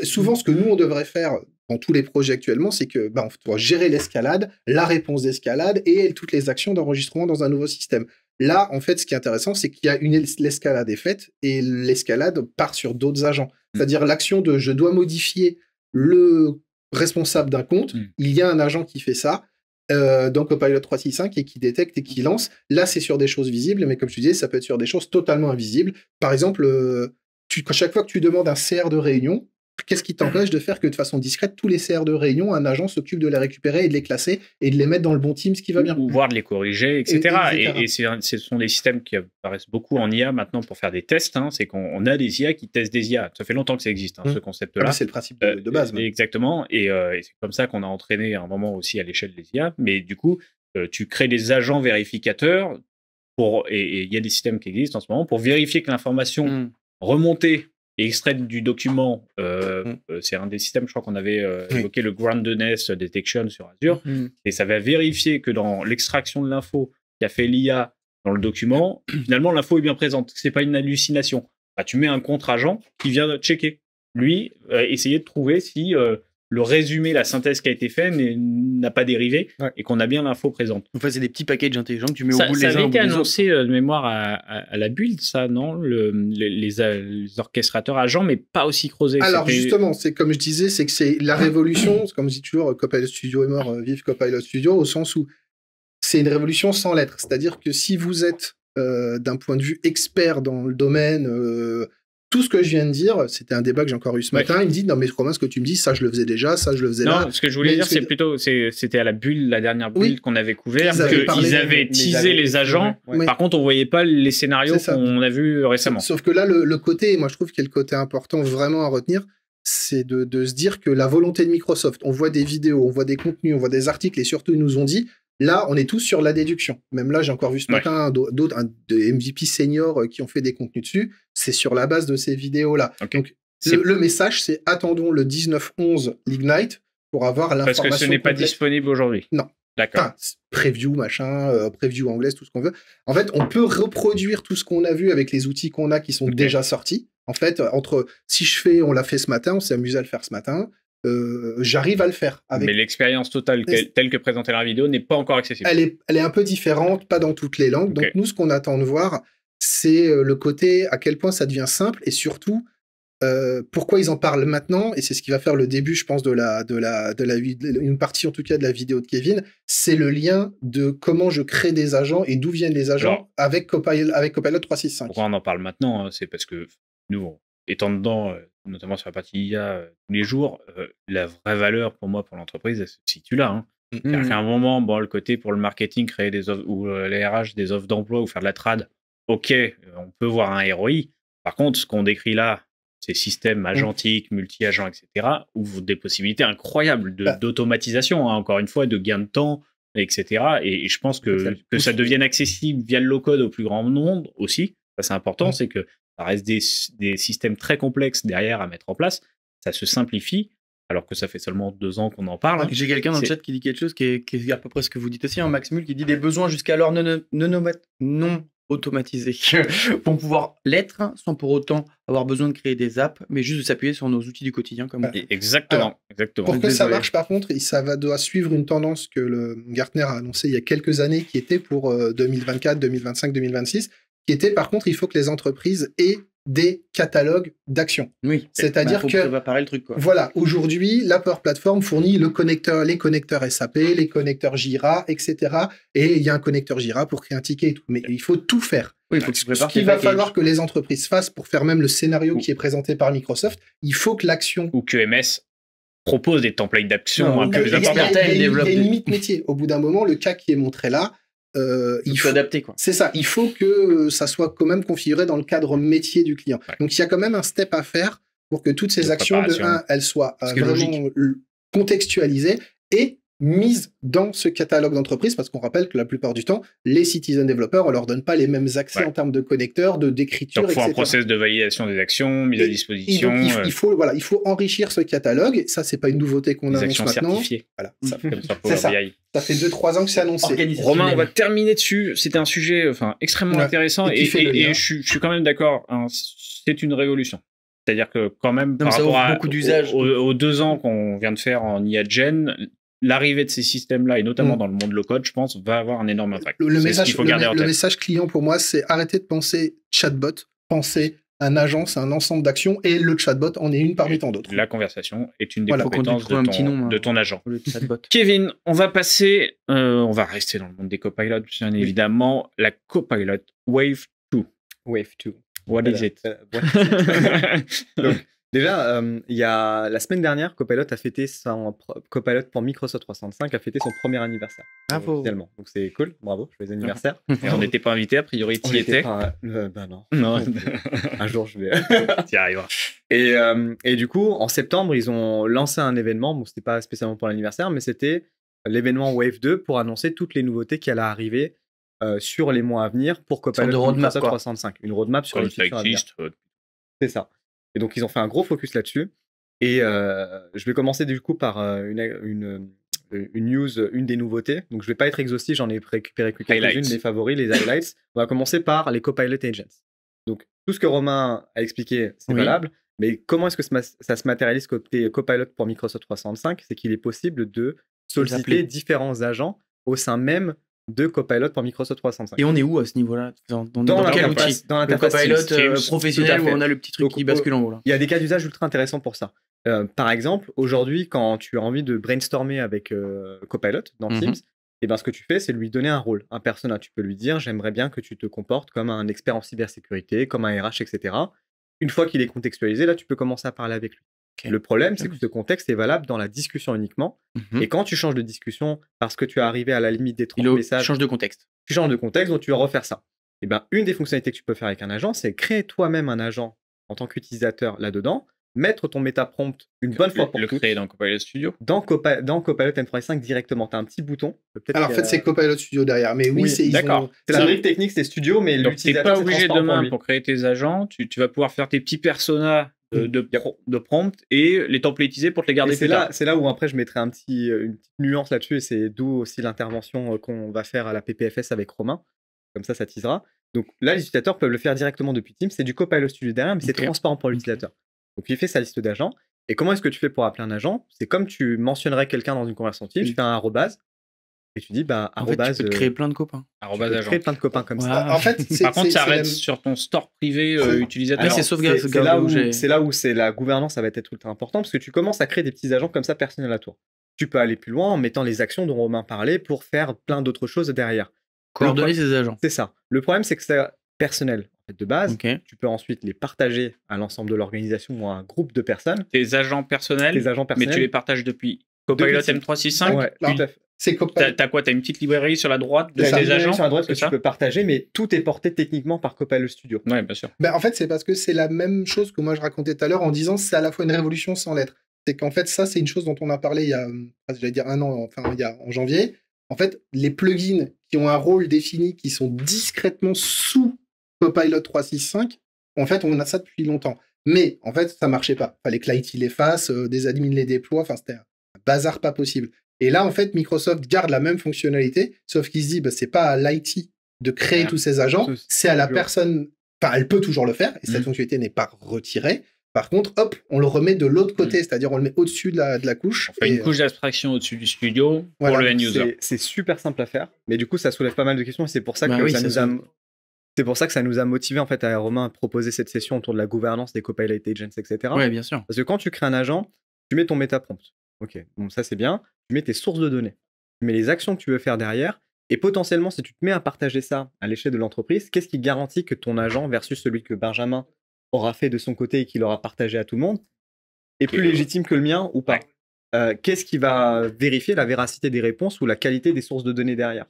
Souvent, ce que nous, on devrait faire dans tous les projets actuellement, c'est que on doit gérer l'escalade, la réponse d'escalade et toutes les actions d'enregistrement dans un nouveau système. Là, en fait, ce qui est intéressant, c'est qu'il y a l'escalade est faite et l'escalade part sur d'autres agents. C'est-à-dire l'action de je dois modifier le responsable d'un compte, il y a un agent qui fait ça dans Copilot 365 et qui détecte et qui lance. Là, c'est sur des choses visibles, mais comme je disais, ça peut être sur des choses totalement invisibles. Par exemple, chaque fois que tu demandes un CR de réunion, qu'est-ce qui t'empêche de faire que de façon discrète, tous les CR de réunion, un agent s'occupe de les récupérer et de les classer et de les mettre dans le bon Teams qui va bien. Ou voire de les corriger, etc. Et ce sont des systèmes qui apparaissent beaucoup en IA maintenant pour faire des tests. Hein. C'est qu'on a des IA qui testent des IA. Ça fait longtemps que ça existe, ce concept-là. C'est le principe de base. Exactement. Et c'est comme ça qu'on a entraîné à un moment aussi à l'échelle des IA. Mais du coup, tu crées des agents vérificateurs et il y a des systèmes qui existent en ce moment pour vérifier que l'information remontée et extraite du document, c'est un des systèmes, je crois qu'on avait évoqué le Groundedness Detection sur Azure, et ça va vérifier que dans l'extraction de l'info qui a fait l'IA dans le document, finalement l'info est bien présente, c'est pas une hallucination. Bah, tu mets un contre-agent qui vient checker. Lui, essayer de trouver si le résumé, la synthèse qui a été faite n'a pas dérivé et qu'on a bien l'info présente. Enfin, c'est des petits packages intelligents que tu mets au bout les uns. Ça avait été annoncé de mémoire à la build, ça, non les orchestrateurs agents, mais pas aussi creusés. Alors justement, c'est comme je disais, c'est que c'est la révolution, comme je dis toujours, Copilot Studio est mort, vive Copilot Studio, au sens où c'est une révolution sans lettres. C'est-à-dire que si vous êtes d'un point de vue expert dans le domaine, tout ce que je viens de dire, c'était un débat que j'ai encore eu ce matin. Il me dit non mais Romain, ce que tu me dis, ça je le faisais déjà, ça je le faisais là. Non, ce que je voulais dire, c'est plutôt, c'était à la bulle, la dernière bulle qu'on avait couvert, qu'ils avaient teasé les agents. Par contre, on voyait pas les scénarios qu'on a vus récemment. Sauf que là, le côté, moi je trouve qu'il y a le côté important vraiment à retenir, c'est de se dire que la volonté de Microsoft, on voit des vidéos, on voit des contenus, on voit des articles et surtout ils nous ont dit. Là, on est tous sur la déduction. Même là, j'ai encore vu ce matin d'autres de MVP seniors qui ont fait des contenus dessus. C'est sur la base de ces vidéos-là. Okay. Donc, le message, c'est attendons le 19/11 l'Ignite pour avoir l'information. Parce que ce n'est pas disponible aujourd'hui. Non. D'accord. Enfin, preview, machin, preview anglaise, tout ce qu'on veut. En fait, on peut reproduire tout ce qu'on a vu avec les outils qu'on a qui sont déjà sortis. En fait, on l'a fait ce matin, on s'est amusé à le faire ce matin. J'arrive à le faire. Mais l'expérience totale telle que présentée dans la vidéo n'est pas encore accessible. Elle est un peu différente, pas dans toutes les langues. Donc nous, ce qu'on attend de voir, c'est le côté à quel point ça devient simple et surtout pourquoi ils en parlent maintenant. Et c'est ce qui va faire le début, je pense, une partie en tout cas de la vidéo de Kevin. C'est le lien de comment je crée des agents et d'où viennent les agents avec Copilot 365. Pourquoi on en parle maintenant, c'est parce que nous, étant dedans, notamment sur la partie IA tous les jours, la vraie valeur pour moi, pour l'entreprise, elle se situe là. Hein. C'est-à-dire qu'à un moment, le côté pour le marketing, créer des offres, ou les RH, des offres d'emploi ou faire de la trad, ok, on peut voir un ROI. Par contre, ce qu'on décrit là, ces systèmes agentiques, multi-agents, etc., ouvrent des possibilités incroyables d'automatisation, hein, encore une fois, de gain de temps, etc. Et je pense que ça devienne accessible via le low-code au plus grand nombre aussi. Ça, c'est important, c'est que ça reste des systèmes très complexes derrière à mettre en place. Ça se simplifie, alors que ça fait seulement 2 ans qu'on en parle. J'ai quelqu'un dans le chat qui dit quelque chose qui est à peu près ce que vous dites aussi, Max Mull, qui dit des besoins jusqu'alors non automatisés vont pouvoir l'être sans pour autant avoir besoin de créer des apps, mais juste de s'appuyer sur nos outils du quotidien. Exactement. Pour que ça marche, par contre, doit suivre une tendance que le Gartner a annoncée il y a quelques années, qui était pour 2024, 2025, 2026, qui était, par contre, il faut que les entreprises aient des catalogues d'actions. Oui. C'est-à-dire que préparer le truc, quoi. Voilà, aujourd'hui, la Power Platform fournit les connecteurs SAP, les connecteurs Jira, etc. Et il y a un connecteur Jira pour créer un ticket et tout. Mais il faut tout faire. Oui, il faut que tu prépares. Ce qu'il va falloir que les entreprises fassent pour faire même le scénario qui est présenté par Microsoft, il faut que l'action... Ou que MS propose des templates d'action un peu plus importants. Il y a une limite métier. Au bout d'un moment, le cas qui est montré là, il faut adapter, quoi. C'est ça. Il faut que ça soit quand même configuré dans le cadre métier du client. Donc, il y a quand même un step à faire pour que toutes ces actions, elles soient vraiment contextualisées et mises dans ce catalogue d'entreprise, parce qu'on rappelle que la plupart du temps, les citizen developers, on leur donne pas les mêmes accès en termes de connecteurs, d'écriture, etc. Donc, il faut un process de validation des actions, mise à disposition. Il faut enrichir ce catalogue. Ça, c'est pas une nouveauté qu'on annonce maintenant. Certifiées. Voilà. Ça fait comme ça pour BI. Ça fait 2-3 ans que c'est annoncé. Romain, on va terminer dessus. C'était un sujet extrêmement intéressant et je suis quand même d'accord. Hein, c'est une révolution. C'est-à-dire que quand même, par rapport beaucoup d'usages. aux 2 ans qu'on vient de faire en IA Gen, l'arrivée de ces systèmes-là, et notamment dans le monde low-code, je pense, va avoir un énorme impact. Le message client pour moi, c'est arrêter de penser chatbot, penser un agence, un ensemble d'actions, et le chatbot en est une parmi tant d'autres. La conversation est une des compétences de ton agent. Kevin, on va passer, on va rester dans le monde des copilotes, bien évidemment, la Copilot Wave 2. Wave 2. What is it? Donc, déjà, il y a la semaine dernière, Copilot pour Microsoft 365 a fêté son premier anniversaire. Bravo. Finalement. Donc c'est cool, bravo, joyeux anniversaire. Et on n'était pas invité, a priori, tu y étais. Ben non. Non. Un jour, je vais. Tu y arriveras. Et du coup, en septembre, ils ont lancé un événement. Bon, c'était pas spécialement pour l'anniversaire, mais c'était l'événement Wave 2 pour annoncer toutes les nouveautés qui allaient arriver sur les mois à venir pour Copilot pour Microsoft 365. Une roadmap sur les futurs à venir. C'est ça. Et donc, ils ont fait un gros focus là-dessus. Et je vais commencer du coup par une news, une des nouveautés. Donc, je ne vais pas être exhaustif, j'en ai récupéré quelques-unes, les favoris, les highlights. On va commencer par les Copilot Agents. Donc, tout ce que Romain a expliqué, c'est valable. Mais comment est-ce que ça se matérialise côté Copilot pour Microsoft 365? C'est qu'il est possible de solliciter différents agents au sein même de Copilot pour Microsoft 365. Et on est où à ce niveau-là? Dans quel outil? Dans l'interface Copilot professionnel où on a le petit truc qui bascule en haut là. Il y a des cas d'usage ultra intéressants pour ça. Par exemple, aujourd'hui, quand tu as envie de brainstormer avec Copilot dans Teams, et ben, ce que tu fais, c'est lui donner un rôle, un persona. Tu peux lui dire, j'aimerais bien que tu te comportes comme un expert en cybersécurité, comme un RH, etc. Une fois qu'il est contextualisé, là, tu peux commencer à parler avec lui. Okay. Le problème, c'est que ce contexte est valable dans la discussion uniquement. Et quand tu changes de discussion parce que tu es arrivé à la limite des 30 messages... Tu changes de contexte. Tu changes de contexte, donc tu vas refaire ça. Et ben, une des fonctionnalités que tu peux faire avec un agent, c'est créer toi-même un agent en tant qu'utilisateur là-dedans, mettre ton méta-prompt une bonne fois pour toutes. Le créer dans Copilot Studio? Dans Copilot M365 directement. Tu as un petit bouton. Alors, en fait, c'est Copilot Studio derrière. Mais oui, c'est... D'accord. C'est la brique technique, c'est Studio, mais l'utilisateur, c'est pas obligé demain pour créer tes agents. Tu vas pouvoir faire tes petits personas de prompt et les templatiser pour te les garder plus tard. C'est là où après je mettrai une petite nuance là-dessus, et c'est d'où aussi l'intervention qu'on va faire à la PPFS avec Romain. Comme ça teasera. Donc là, les utilisateurs peuvent le faire directement depuis Teams. C'est du Copilot Studio derrière, mais c'est transparent pour l'utilisateur. Donc il fait sa liste d'agents. Et comment est-ce que tu fais pour appeler un agent? C'est comme tu mentionnerais quelqu'un dans une conversation Teams, tu fais un arrobase. Et tu dis, bah, en fait, tu peux te créer plein de copains. Créer plein de copains comme ça. En fait, par contre, ça reste sur ton store privé utilisateur. C'est sauvegardé. C'est là où la gouvernance, ça va être ultra important, parce que tu commences à créer des petits agents comme ça personnels à toi. Tu peux aller plus loin en mettant les actions dont Romain parlait pour faire plein d'autres choses derrière. Coordonner ces agents. C'est ça. Le problème, c'est que c'est personnel en fait, de base. Tu peux ensuite les partager à l'ensemble de l'organisation ou à un groupe de personnes. Tes agents personnels, mais tu les partages depuis Copilot M365. Ouais, tout à fait. T'as quoi? T'as une petite librairie sur la droite de tes agents sur la droite que tu peux partager, mais tout est porté techniquement par Copilot Studio. Ouais, bien sûr. En fait, c'est parce que c'est la même chose que moi je racontais tout à l'heure en disant c'est à la fois une révolution sans lettres. C'est qu'en fait, ça, c'est une chose dont on a parlé il y a, j'allais dire un an, enfin, en janvier. En fait, les plugins qui ont un rôle défini, qui sont discrètement sous Copilot 365, en fait, on a ça depuis longtemps. Mais en fait, ça marchait pas. Fallait que l'IT les fasse, des admins les déploient, enfin, c'était un bazar pas possible. Et là, en fait, Microsoft garde la même fonctionnalité, sauf qu'il se dit, c'est pas à l'IT de créer tous ces agents, c'est à la personne, enfin, elle peut toujours le faire, et cette fonctionnalité n'est pas retirée. Par contre, hop, on le remet de l'autre côté, c'est-à-dire on le met au-dessus de la couche. On fait une couche d'abstraction au-dessus du studio pour le end-user. C'est super simple à faire, mais du coup, ça soulève pas mal de questions, et c'est pour ça que c'est pour ça que ça nous a motivé en fait à Romain à proposer cette session autour de la gouvernance des Copilot Agents, etc. Oui, bien sûr. Parce que quand tu crées un agent, tu mets ton méta-prompt. Ok, bon, ça c'est bien. Tu mets tes sources de données. Tu mets les actions que tu veux faire derrière. Et potentiellement, si tu te mets à partager ça à l'échelle de l'entreprise, qu'est-ce qui garantit que ton agent versus celui que Benjamin aura fait de son côté et qu'il aura partagé à tout le monde est plus légitime que le mien ou pas? Qu'est-ce qui va vérifier la véracité des réponses ou la qualité des sources de données derrière?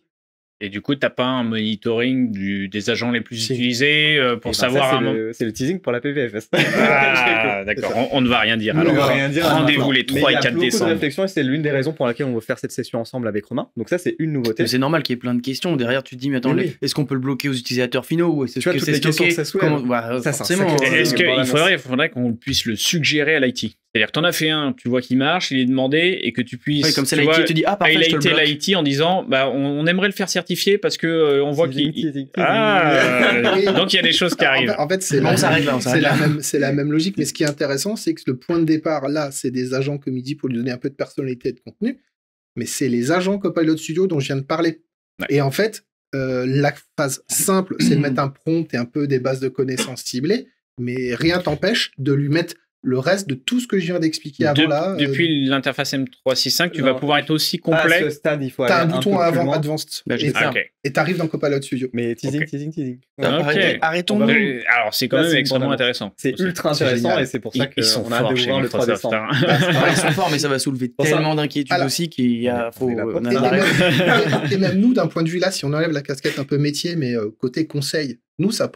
Et du coup, tu n'as pas un monitoring des agents les plus utilisés pour savoir... C'est le teasing pour la PPFS. Ah, d'accord, on ne va rien dire. Alors, rendez-vous les 3 et 4 décembre. Il y a beaucoup de réflexion et c'est l'une des raisons pour laquelle on veut faire cette session ensemble avec Romain. Donc ça, c'est une nouveauté. Mais c'est normal qu'il y ait plein de questions. Derrière, tu te dis, mais attends, est-ce qu'on peut le bloquer aux utilisateurs finaux ou est-ce que c'est stocké? Ça forcément. Est-ce qu'il faudrait qu'on puisse le suggérer à l'IT? C'est-à-dire que t'en as fait un, tu vois qu'il marche, il est demandé, et que tu puisses... comme ça, l'IT te dit, ah, parfait, je te le bloque. l'IT en disant, bah, on aimerait le faire certifier parce que on voit qu'il... Donc il y a des choses qui arrivent. En fait, c'est la même logique, mais ce qui est intéressant, c'est que le point de départ, là, c'est des agents comme il dit, pour lui donner un peu de personnalité et de contenu. mais c'est les agents Copilot Studio dont je viens de parler. Ouais. Et en fait, la phase simple, c'est de mettre un prompt et un peu des bases de connaissances ciblées, mais rien t'empêche de lui mettre le reste de tout ce que je viens d'expliquer avant là. Depuis l'interface M365, tu vas pouvoir être aussi complet. À ce stade, il faut aller T'as un bouton peu plus avant loin. Advanced. Bah, j'ai fait ça. Et t'arrives dans Copilot Studio. Mais teasing, Ok. teasing. Arrêtons-nous. Alors, c'est quand Là, même c'est une extrêmement bande intéressant. C'est ultra intéressant génial. et c'est pour ça Ils sont qu'on a hâte forts de chez ouvrir le 3 Microsoft. décembre. hein. Ils sont forts, mais ça va soulever Pour ça- tellement d'inquiétudes Alors, aussi qu'il y a. on est là pour- on Et, a l'arrêt. et même nous, d'un point de vue là, si on enlève la casquette un peu métier, mais côté conseil, nous, ça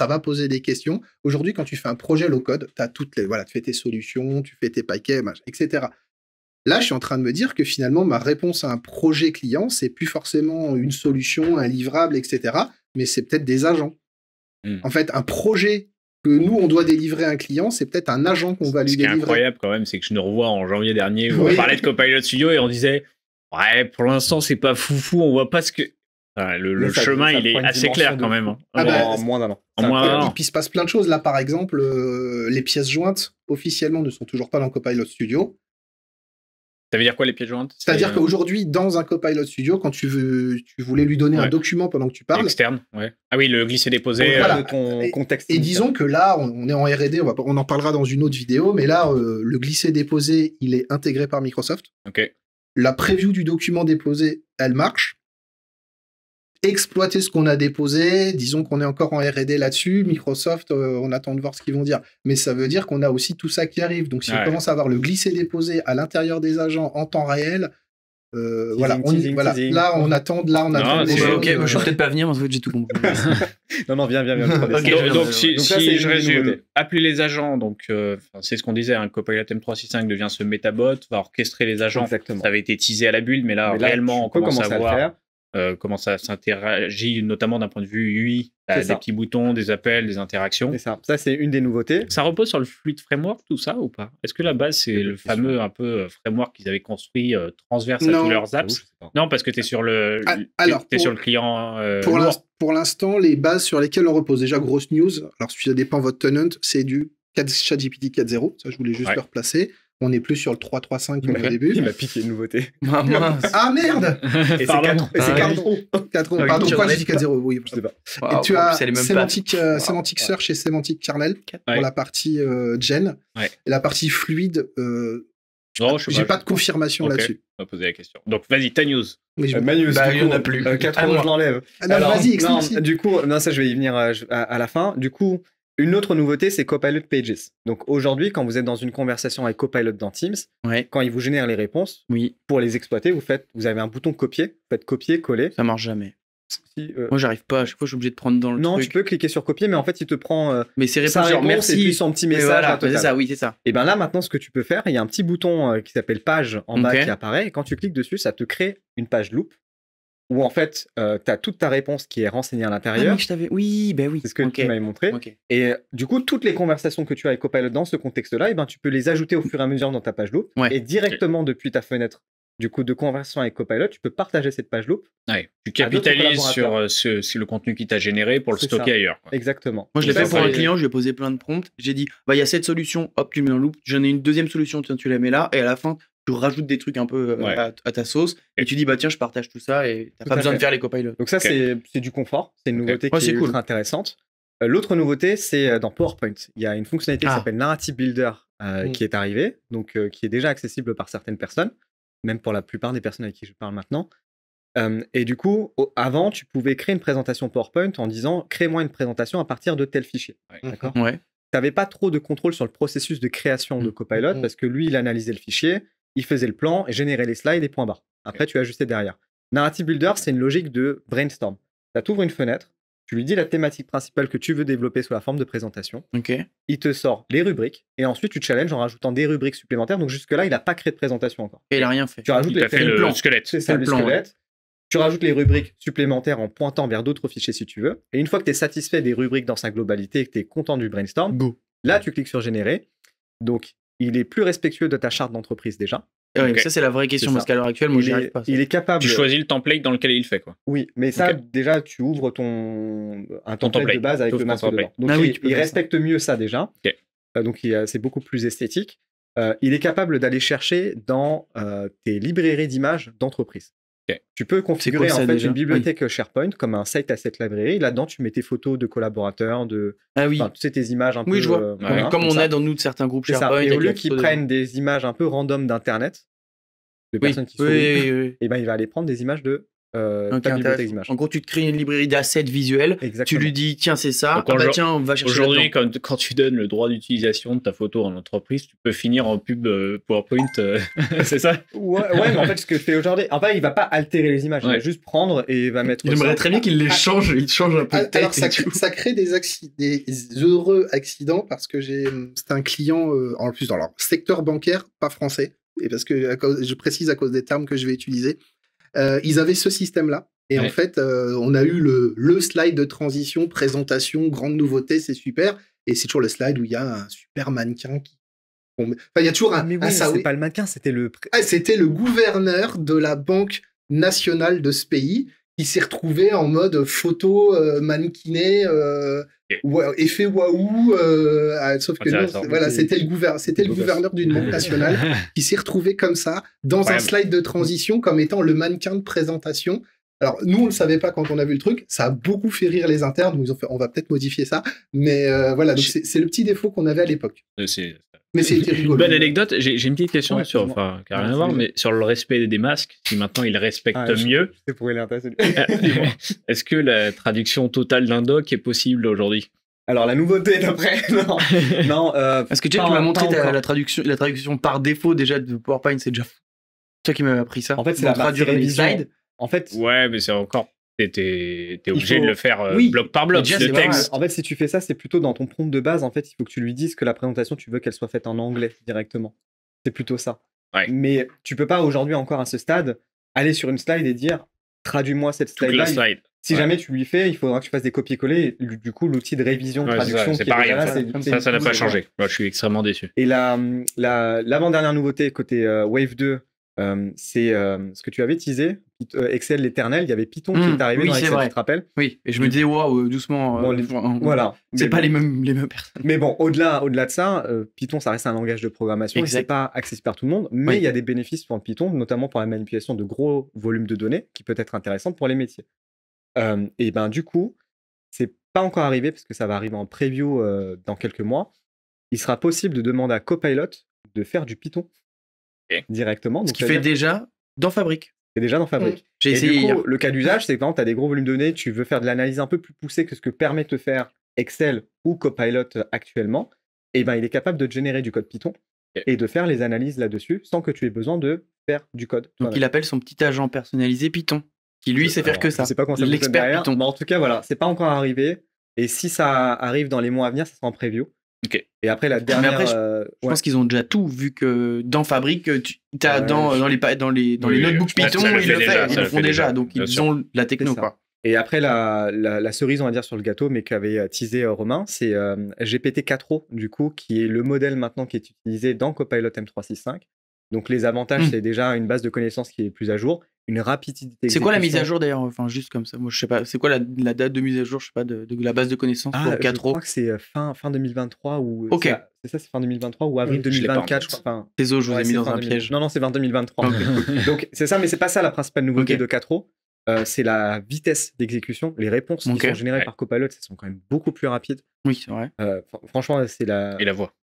va poser des questions. Aujourd'hui, quand tu fais un projet low-code, tu as toutes les, voilà, tu fais tes solutions, tu fais tes paquets, etc. Là, je suis en train de me dire que finalement, ma réponse à un projet client, c'est plus forcément une solution, un livrable, etc. Mais c'est peut-être des agents. En fait, un projet que nous, on doit délivrer à un client, c'est peut-être un agent qu'on va lui Ce qui est délivrer. incroyable quand même, c'est que je nous revois en janvier dernier où Oui. on parlait de Copilot Studio et on disait ouais, pour l'instant, c'est pas foufou, on voit pas ce que. Enfin, le Mais ça- chemin, ça il est prend une assez clair dimension quand de même. fou. hein. Ah bah, En moins d'un an. En moins d'un an. Et puis, il se passe plein de choses. Là, par exemple, les pièces jointes, officiellement, ne sont toujours pas dans Copilot Studio. Ça veut dire quoi les pièces jointes? C'est-à-dire qu'aujourd'hui, dans un Copilot Studio, quand tu voulais lui donner un Ouais. document pendant que tu parles, Externe, ouais. Ah oui, le glisser-déposer. Donc, voilà. De ton Et- contexte. et disons que là, on est en R&D, on en parlera dans une autre vidéo, mais là, le glisser-déposer, il est intégré par Microsoft. Ok. La preview du document déposé, elle marche. Exploiter ce qu'on a déposé, disons qu'on est encore en R&D là-dessus. Microsoft, on attend de voir ce qu'ils vont dire. Mais ça veut dire qu'on a aussi tout ça qui arrive. Donc, si on Ouais. commence à avoir le glisser-déposer à l'intérieur des agents en temps réel, voilà, teasing. là, on attend des Non, choses. c'est- Ok, moi je vais peut-être pas venir, mais en fait j'ai tout compris. Non, viens. le 3 Ok, décembre. je viens. Donc, si Donc ça, c'est je une des résume, nouveautés. appeler les agents, donc c'est ce qu'on disait, un Copilot M365 devient ce métabot, va orchestrer les agents. Exactement. Ça avait été teasé à la bulle, mais là, Mais là, réellement, on tu peux commence commencer à le voir faire. comment ça s'interagit, notamment d'un point de vue UI, C'est des ça. petits boutons, des appels, des interactions. C'est ça. Ça, c'est une des nouveautés. Ça repose sur le Fluid Framework, tout ça, ou pas? Est-ce que la base, c'est bonne le question. fameux un peu framework qu'ils avaient construit transverse à Non. tous leurs J'avoue, apps? je sais pas. Non, parce que tu es sur le, Alors, t'es pour- sur le client Pour lourd. l'instant, les bases sur lesquelles on repose, déjà, grosse news, alors ça dépend votre tenant, c'est du ChatGPT 4.0, ça je voulais juste Ouais. le replacer. On n'est plus sur le 3.3.5 comme au début. Il m'a piqué une nouveauté. Ah, mince. Ah merde Et Pardon. c'est Ah, 4 oui. 4 Ah oui, pardon, tu pourquoi relèves j'ai dit 4.0 Oui. Je sais pas. Et Waouh, tu en as plus, elle est même pas. Semantic Search et Semantic Kernel Ouais. pour la partie gen. Ouais. Et la partie fluide, Non, je sais j'ai pas de confirmation Ok. là-dessus. On va poser la question. Donc, vas-y, ta news. Mais je- Manius, Bah, du il y en coup, a plus. 4 À euros, moi. je l'enlève. Ah non, Alors, vas-y, explique. non, du coup, non, ça, je vais y venir à la fin. Du coup, une autre nouveauté, c'est Copilot Pages. Donc aujourd'hui, quand vous êtes dans une conversation avec Copilot dans Teams, Ouais, quand il vous génère les réponses, oui, pour les exploiter, vous avez un bouton copier, vous faites copier, coller. ça marche jamais. Si, Moi j'arrive pas, à chaque fois je suis obligé de prendre dans le non, truc. tu peux cliquer sur copier, mais en fait, il te prend Mais c'est sa réponse genre réponse et puis merci. son petit Mais message. voilà, à total. c'est ça, oui, c'est ça. Et bien là, maintenant, ce que tu peux faire, il y a un petit bouton qui s'appelle page en bas Ok. qui apparaît. Et quand tu cliques dessus, ça te crée une page loop où en fait, tu as toute ta réponse qui est renseignée à Ah, l'intérieur. mais je t'avais. Oui, ben oui. C'est ce que Ok. tu m'avais montré. Ok. Et du coup, toutes les conversations que tu as avec Copilot dans ce contexte-là, et ben, tu peux les ajouter au fur et à mesure dans ta page loop. Ouais. Et directement depuis ta fenêtre du coup, de conversation avec Copilot, tu peux partager cette page loop. Ouais. Tu À d'autres capitalises sur collaborateurs. sur le contenu qui t'a généré pour le C'est stocker ça. ailleurs. quoi. Exactement. Moi, je l'ai Ça, fait pour ça un les- client, je lui ai posé plein de prompts. J'ai dit, bah, il y a cette solution, hop, tu le mets en loop. J'en ai une deuxième solution, tiens, tu la mets là. Et à la fin, tu rajoutes des trucs un peu Ouais. à ta sauce. Et tu dis, bah, tiens, je partage tout ça et t'as Tout pas à besoin fait. de faire les copilots. Donc ça, Ok. c'est du confort. C'est une nouveauté Ouais, qui c'est est cool. ultra intéressante. L'autre nouveauté, c'est dans PowerPoint. Il y a une fonctionnalité qui Ah. s'appelle Narrative Builder qui est arrivée, donc qui est déjà accessible par certaines personnes, même pour la plupart des personnes avec qui je parle maintenant. Et du coup, avant, tu pouvais créer une présentation PowerPoint en disant « crée-moi une présentation à partir de tel fichier Ouais. D'accord. Ouais. Tu n'avais pas trop de contrôle sur le processus de création de Copilot parce que lui, il analysait le fichier, il faisait le plan, générait les slides et point barre. Après, tu ajustais derrière. Narrative Builder, c'est une logique de brainstorm. Tu ouvres une fenêtre, tu lui dis la thématique principale que tu veux développer sous la forme de présentation, Ok. il te sort les rubriques et ensuite tu challenges en rajoutant des rubriques supplémentaires. Donc jusque-là, il n'a pas créé de présentation encore. Et il a rien fait. Tu rajoutes Il t'a fait thèmes le plan. squelette. c'est ça, le le plan, squelette. Tu rajoutes les rubriques supplémentaires en pointant vers d'autres fichiers si tu veux. Et une fois que tu es satisfait des rubriques dans sa globalité et que tu es content du brainstorm, Go. là tu cliques sur générer. Donc il est plus respectueux de ta charte d'entreprise déjà. Ouais, Ok. Ça, c'est la vraie question C'est parce ça. qu'à l'heure actuelle, moi, il, j'y est, arrive pas. ça. il est capable. Tu choisis le template dans lequel il fait quoi. Oui, mais ça, Ok. déjà, tu ouvres un template template. de base avec T'ouvres le ton masque template. dedans. Donc Ah oui, il, tu peux il faire ça. respecte mieux ça déjà. Ok. Donc c'est beaucoup plus esthétique. il est capable d'aller chercher dans tes librairies d'images d'entreprise. Okay. Tu peux configurer en fait une bibliothèque SharePoint comme un site asset library. Là-dedans, tu mets tes photos de collaborateurs, tu sais, tes images un peu. Oui, je vois. Comme on a dans nous de certains groupes SharePoint. Et au lieu qu'ils prennent des images un peu random d'Internet, de personnes qui sont et ben il va aller prendre des images de ta bibliothèque d'images. En gros, tu te crées une librairie d'assets visuels. Exactement. Tu lui dis, tiens, c'est ça. Tiens, on va chercher. Aujourd'hui, quand tu donnes le droit d'utilisation de ta photo en entreprise, tu peux finir en pub PowerPoint. C'est ça? Ouais, mais en fait, ce que je fais aujourd'hui, en fait, il va pas altérer les images. Il va juste prendre et il va mettre. Il aimerait très bien qu'il les change. Il change un peu de tête. Alors, ça crée des heureux accidents parce que c'était un client, en plus, dans leur secteur bancaire, pas français. Et parce que je précise à cause des termes que je vais utiliser. Ils avaient ce système-là. Et en fait, on a eu le slide de transition, présentation, grande nouveauté, c'est super. Et c'est toujours le slide où il y a un super mannequin qui... Enfin, il y a toujours un... c'est pas le mannequin, c'était le... c'était le gouverneur de la banque nationale de ce pays qui s'est retrouvé en mode photo mannequiné, effet waouh, sauf que non, voilà, c'était le gouverneur d'une banque nationale qui s'est retrouvé comme ça dans un slide de transition comme étant le mannequin de présentation. Alors nous on le savait pas quand on a vu le truc, ça a beaucoup fait rire les internes, ils ont fait on va peut-être modifier ça, mais voilà, donc c'est le petit défaut qu'on avait à l'époque. Mais c'était rigolo. Bonne anecdote. J'ai une petite question sur, enfin, qui n'a rien à voir, mais sur le respect des masques. Si maintenant ils respectent mieux. C'est pour l'intéresser. Est-ce que la traduction totale d'un doc est possible aujourd'hui? Alors la nouveauté d'après, non. Parce que tu m'as montré la traduction par défaut déjà de PowerPoint, c'est déjà fou. Toi qui m'avais appris ça. En fait, c'est la traduire les slides. En fait. Ouais, mais c'est encore. T'es obligé de le faire bloc par bloc, le texte. En fait, si tu fais ça, c'est plutôt dans ton prompt de base. En fait, il faut que tu lui dises que la présentation, tu veux qu'elle soit faite en anglais directement. C'est plutôt ça. Ouais. Mais tu peux pas aujourd'hui encore à ce stade aller sur une slide et dire traduis-moi cette slide-là. Si jamais tu lui fais, il faudra que tu fasses des copier-coller. Du coup, l'outil de révision, de traduction, c'est pareil. Ça n'a pas changé. Moi, je suis extrêmement déçu. Et l'avant-dernière nouveauté côté Wave 2, c'est ce que tu avais teasé, Excel l'éternel, il y avait Python qui est arrivé dans Excel, tu te rappelles? Oui, et je me disais, waouh, doucement. Voilà. C'est pas les mêmes personnes. Mais bon, au-delà de ça, Python, ça reste un langage de programmation. Exact. Et c'est pas accessible par tout le monde, mais il y a des bénéfices pour le Python, notamment pour la manipulation de gros volumes de données, qui peut être intéressante pour les métiers. Et ben du coup, c'est pas encore arrivé, parce que ça va arriver en preview dans quelques mois. Il sera possible de demander à Copilot de faire du Python directement. Donc, ce qui fait déjà dans Fabric. C'est déjà dans Fabric. J'ai essayé hier. Le cas d'usage, c'est que quand tu as des gros volumes de données, tu veux faire de l'analyse un peu plus poussée que ce que permet de faire Excel ou Copilot actuellement, et ben il est capable de générer du code Python et de faire les analyses là-dessus sans que tu aies besoin de faire du code. Donc il appelle son petit agent personnalisé Python, qui lui sait faire que ça. Je sais pas comment ça fonctionne derrière. Python. Mais en tout cas, voilà, c'est pas encore arrivé. Et si ça arrive dans les mois à venir, ça sera en preview. Okay. Et après la dernière. Mais après, je pense qu'ils ont déjà tout, vu que dans Fabric, tu as dans les notebooks Python, ils le font déjà, donc ils ont la techno, quoi. Et après la cerise, on va dire, sur le gâteau, mais qu'avait teasé Romain, c'est GPT-4o, du coup, qui est le modèle maintenant qui est utilisé dans Copilot M365. Donc les avantages, c'est déjà une base de connaissances qui est plus à jour, une rapidité d'exécution. C'est quoi la mise à jour d'ailleurs? Enfin, juste comme ça, moi je sais pas. C'est quoi la date de mise à jour, je sais pas, de la base de connaissances pour 4o? Je crois que c'est fin 2023 ou. Ok. C'est fin 2023 ou avril 2024, je crois. Désolé, je vous ai mis dans un piège. Non, c'est 2023. Donc c'est ça, mais c'est pas ça la principale nouveauté de 4o. C'est la vitesse d'exécution. Les réponses qui sont générées par Copilot, elles sont quand même beaucoup plus rapides. Oui, c'est vrai. Franchement, c'est la. Et la voix.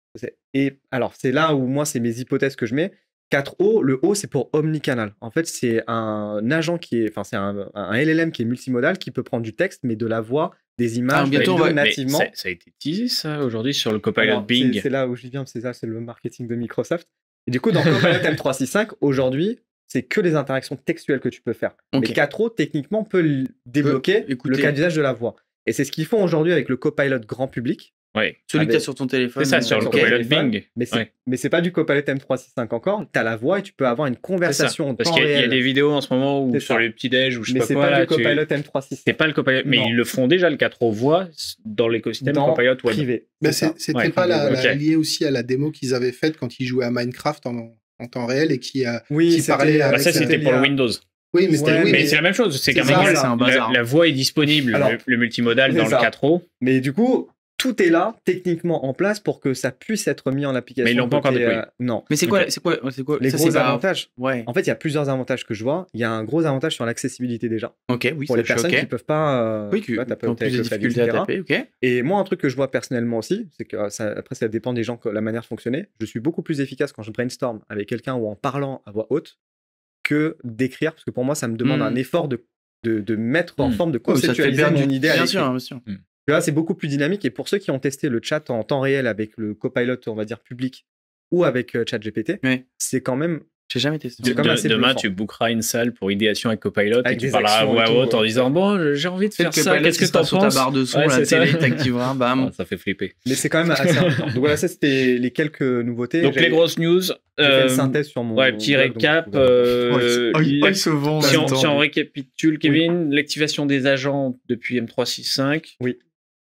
Et alors, c'est là où moi, c'est mes hypothèses que je mets. 4O, le O, c'est pour omnicanal. En fait, c'est un agent c'est un LLM qui est multimodal, qui peut prendre du texte, mais de la voix, des images, nativement. Ça a été teasé, ça, aujourd'hui, sur le Copilot Bing. C'est là où je viens, c'est le marketing de Microsoft. Et du coup, dans Copilot M365, aujourd'hui, c'est que les interactions textuelles que tu peux faire. Mais 4O, techniquement, peut débloquer le cas d'usage de la voix. Et c'est ce qu'ils font aujourd'hui avec le Copilot grand public. Ouais. Celui que tu as sur ton téléphone. C'est ça, sur le Copilot Bing. Mais c'est pas du Copilot M365 encore. Tu as la voix et tu peux avoir une conversation en temps réel. Parce qu'il y a des vidéos en ce moment où sur les petits déj ou je sais pas quoi. Mais c'est pas du Copilot M365. C'est pas le Copilot. Mais ils le font déjà, le 4O voix, dans l'écosystème Copilot Web. Privé. Mais c'était pas lié aussi à la démo qu'ils avaient faite quand ils jouaient à Minecraft en temps réel et qui parlait avec... Ça, c'était pour le Windows. Oui, mais c'est la même chose. C'est qu'à un moment, la voix est disponible, le multimodal dans le 4O. Mais du coup, tout est là, techniquement en place, pour que ça puisse être mis en application. Mais ils l'ont pas encore déployé. Non. Mais c'est quoi Les ça, gros c'est pas- avantages. Ouais. En fait, il y a plusieurs avantages que je vois. Il y a un gros avantage sur l'accessibilité déjà. Ok, oui, Pour ça, les je suis personnes ok. qui peuvent pas Oui, qui taper ont au plus de avec le clavier, difficultés à etc. taper, ok. Et moi, un truc que je vois personnellement aussi, c'est que après, ça dépend des gens, la manière de fonctionner. Je suis beaucoup plus efficace quand je brainstorm avec quelqu'un ou en parlant à voix haute que d'écrire, parce que pour moi, ça me demande un effort de mettre en forme, de Oh, ça te fait conceptualiser perdre mon idée à Bien l'écrit. sûr, bien sûr. Là, c'est beaucoup plus dynamique. Et pour ceux qui ont testé le chat en temps réel avec le copilot, on va dire public, ou avec ChatGPT, Ouais. c'est quand même. J'ai jamais testé. C'est quand même assez Demain, bluffant. tu bookeras une salle pour idéation avec Copilot Avec et tu des parleras à actions et voix tout, haute en ouais. disant bon, j'ai envie de faire ça. Qu'est-ce que t'en sur ta penses? barre de son, Ouais, la c'est ça. télé, t'activeras, bam. Oh, ça fait flipper. Mais c'est quand même assez important. Donc voilà, ça, c'était les quelques nouveautés. Donc les grosses news. J'ai fait une synthèse sur mon. Ouais, petit blog, donc récap. vous pouvez- il se vend. Si on récapitule, Kevin, l'activation des agents depuis M365. Oui.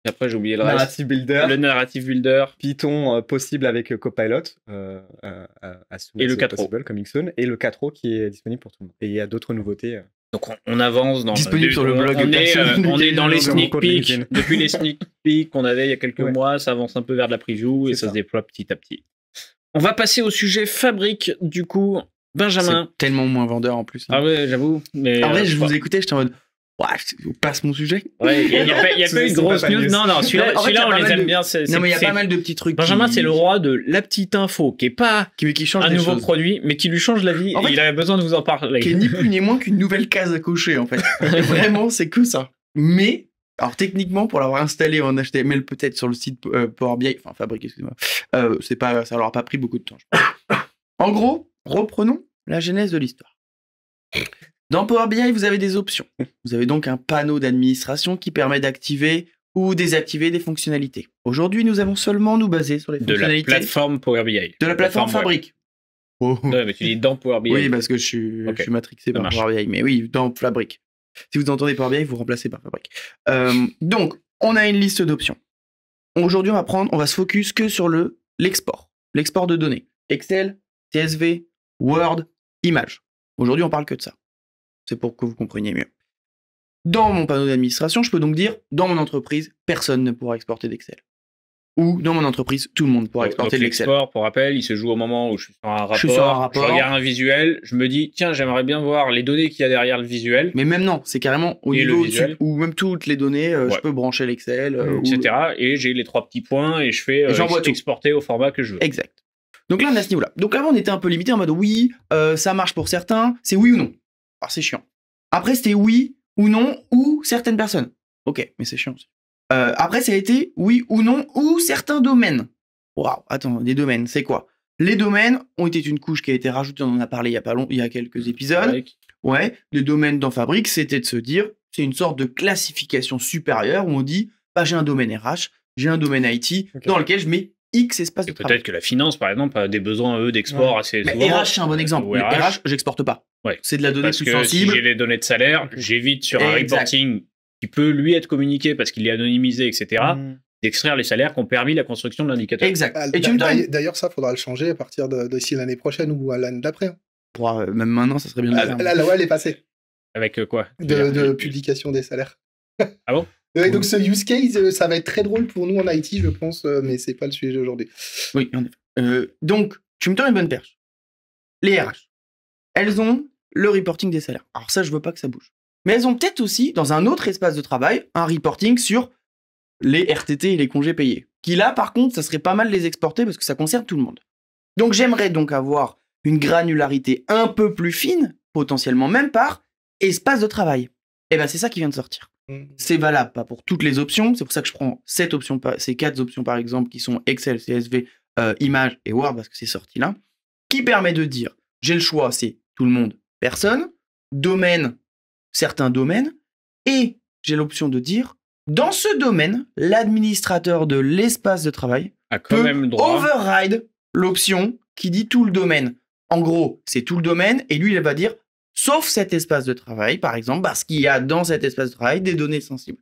Et après, j'ai oublié le reste. Narrative Builder. Le Narrative Builder. Python possible avec Copilot. As soon Et as le 4.0. possible, coming soon. Et le 4.0 qui est disponible pour tout le monde. Et il y a d'autres nouveautés. Donc on avance dans Disponible sur le blog. On est dans les sur sneak mon compte peeks. LinkedIn. Depuis les sneak peeks qu'on avait il y a quelques Ouais. mois, ça avance un peu vers de la preview et C'est ça ça. se déploie petit à petit. On va passer au sujet fabrique du coup. Benjamin. C'est tellement moins vendeur en plus. Ah ouais, j'avoue. Mais En vrai, je bah, vous écoutais, j'étais en mode. Ouais, je passe mon sujet. ouais, il y a pas eu de C'est grosse pas mal news. news. Non, Non, celui-là, en fait, il y a on pas les mal aime de- bien. Non, mais il y a pas mal de petits trucs. Benjamin, qui- c'est le roi de la petite info qui est pas qui change un des nouveau choses. produit, mais qui lui change la vie En et fait, il avait besoin de vous en parler. Qui est ni plus ni moins qu'une nouvelle case à cocher, en fait. Vraiment, c'est que ça. Mais, alors techniquement, pour l'avoir installé en HTML peut-être sur le site Power BI, enfin Fabric, excusez-moi, ça leur a pas pris beaucoup de temps, je pense. En gros, reprenons la genèse de l'histoire. Dans Power BI, vous avez des options. Vous avez donc un panneau d'administration qui permet d'activer ou désactiver des fonctionnalités. Aujourd'hui, nous allons seulement nous baser sur les De la fonctionnalités plateforme Power BI. de la plateforme web. Fabric. Oh. Ouais, mais tu dis dans Power BI. Oui, parce que je suis matrixé par marche. Power BI. Mais oui, dans Fabric. Si vous entendez Power BI, vous remplacez par Fabric. Donc, on a une liste d'options. Aujourd'hui, on va se focus que sur l'export. L'export de données. Excel, CSV, Word, images. Aujourd'hui, on parle que de ça. C'est pour que vous compreniez mieux. Dans mon panneau d'administration, je peux donc dire, dans mon entreprise, personne ne pourra exporter d'Excel. Ou dans mon entreprise, tout le monde pourra exporter de l'Excel. L'export, pour rappel, il se joue au moment où je suis sur un rapport, Je suis sur un rapport. je regarde un visuel, je me dis, tiens, j'aimerais bien voir les données qu'il y a derrière le visuel, Mais même non, c'est carrément au Et niveau le visuel. ou même toutes les données, je Ouais. peux brancher l'Excel. etc. Et j'ai les 3 petits points et je fais Et j'envoie tout. exporter au format que je veux. Exact. Donc là, on est à ce niveau-là. Donc avant, on était un peu limité en mode oui, ça marche pour certains, c'est oui ou non. Alors c'est chiant. Après, c'était oui ou non, ou certaines personnes. Ok, mais c'est chiant aussi. Après, ça a été oui ou non, ou certains domaines. Waouh, attends, les domaines, c'est quoi? Les domaines ont été une couche qui a été rajoutée, on en a parlé il y a quelques épisodes. Avec- Ouais, les domaines dans Fabric, c'était de se dire, c'est une sorte de classification supérieure où on dit, bah, j'ai un domaine RH, j'ai un domaine IT, Ok. dans lequel je mets X espace Et de travail. peut-être que la finance, par exemple, a des besoins, eux, d'export assez Mais souvent. RH, c'est un bon exemple. Ou Mais RH, RH, j'exporte pas. Ouais. C'est de la donnée parce plus que sensible. si j'ai les données de salaire, j'évite sur un Exact. reporting qui peut lui être communiqué parce qu'il est anonymisé, etc., Mm. d'extraire les salaires qui ont permis la construction de l'indicateur. Exact. Ah, Et tu me donnes. D'ailleurs, ça, faudra le changer à partir d'ici l'année prochaine ou à l'année d'après. Même maintenant, ça serait bien de le faire. La loi, elle est passée Avec quoi de publication des salaires. Ah bon? Ouais, donc ce use case, ça va être très drôle pour nous en IT, je pense, mais c'est pas le sujet aujourd'hui. Oui, en effet. Donc, tu me donnes une bonne perche. Les RH, elles ont le reporting des salaires. Alors ça, je veux pas que ça bouge. Mais elles ont peut-être aussi, dans un autre espace de travail, un reporting sur les RTT et les congés payés. Qui là, par contre, ça serait pas mal de les exporter parce que ça concerne tout le monde. Donc j'aimerais donc avoir une granularité un peu plus fine, potentiellement même par espace de travail. Et ben c'est ça qui vient de sortir. C'est valable pas pour toutes les options, c'est pour ça que je prends ces 4 options par exemple qui sont Excel, CSV, Images et Word parce que c'est sorti là, qui permet de dire j'ai le choix, c'est tout le monde, personne, domaine, certains domaines, et j'ai l'option de dire dans ce domaine, l'administrateur de l'espace de travail A quand peut même le droit. override l'option qui dit tout le domaine. En gros, c'est tout le domaine et lui, il va dire sauf cet espace de travail, par exemple, parce qu'il y a dans cet espace de travail des données sensibles.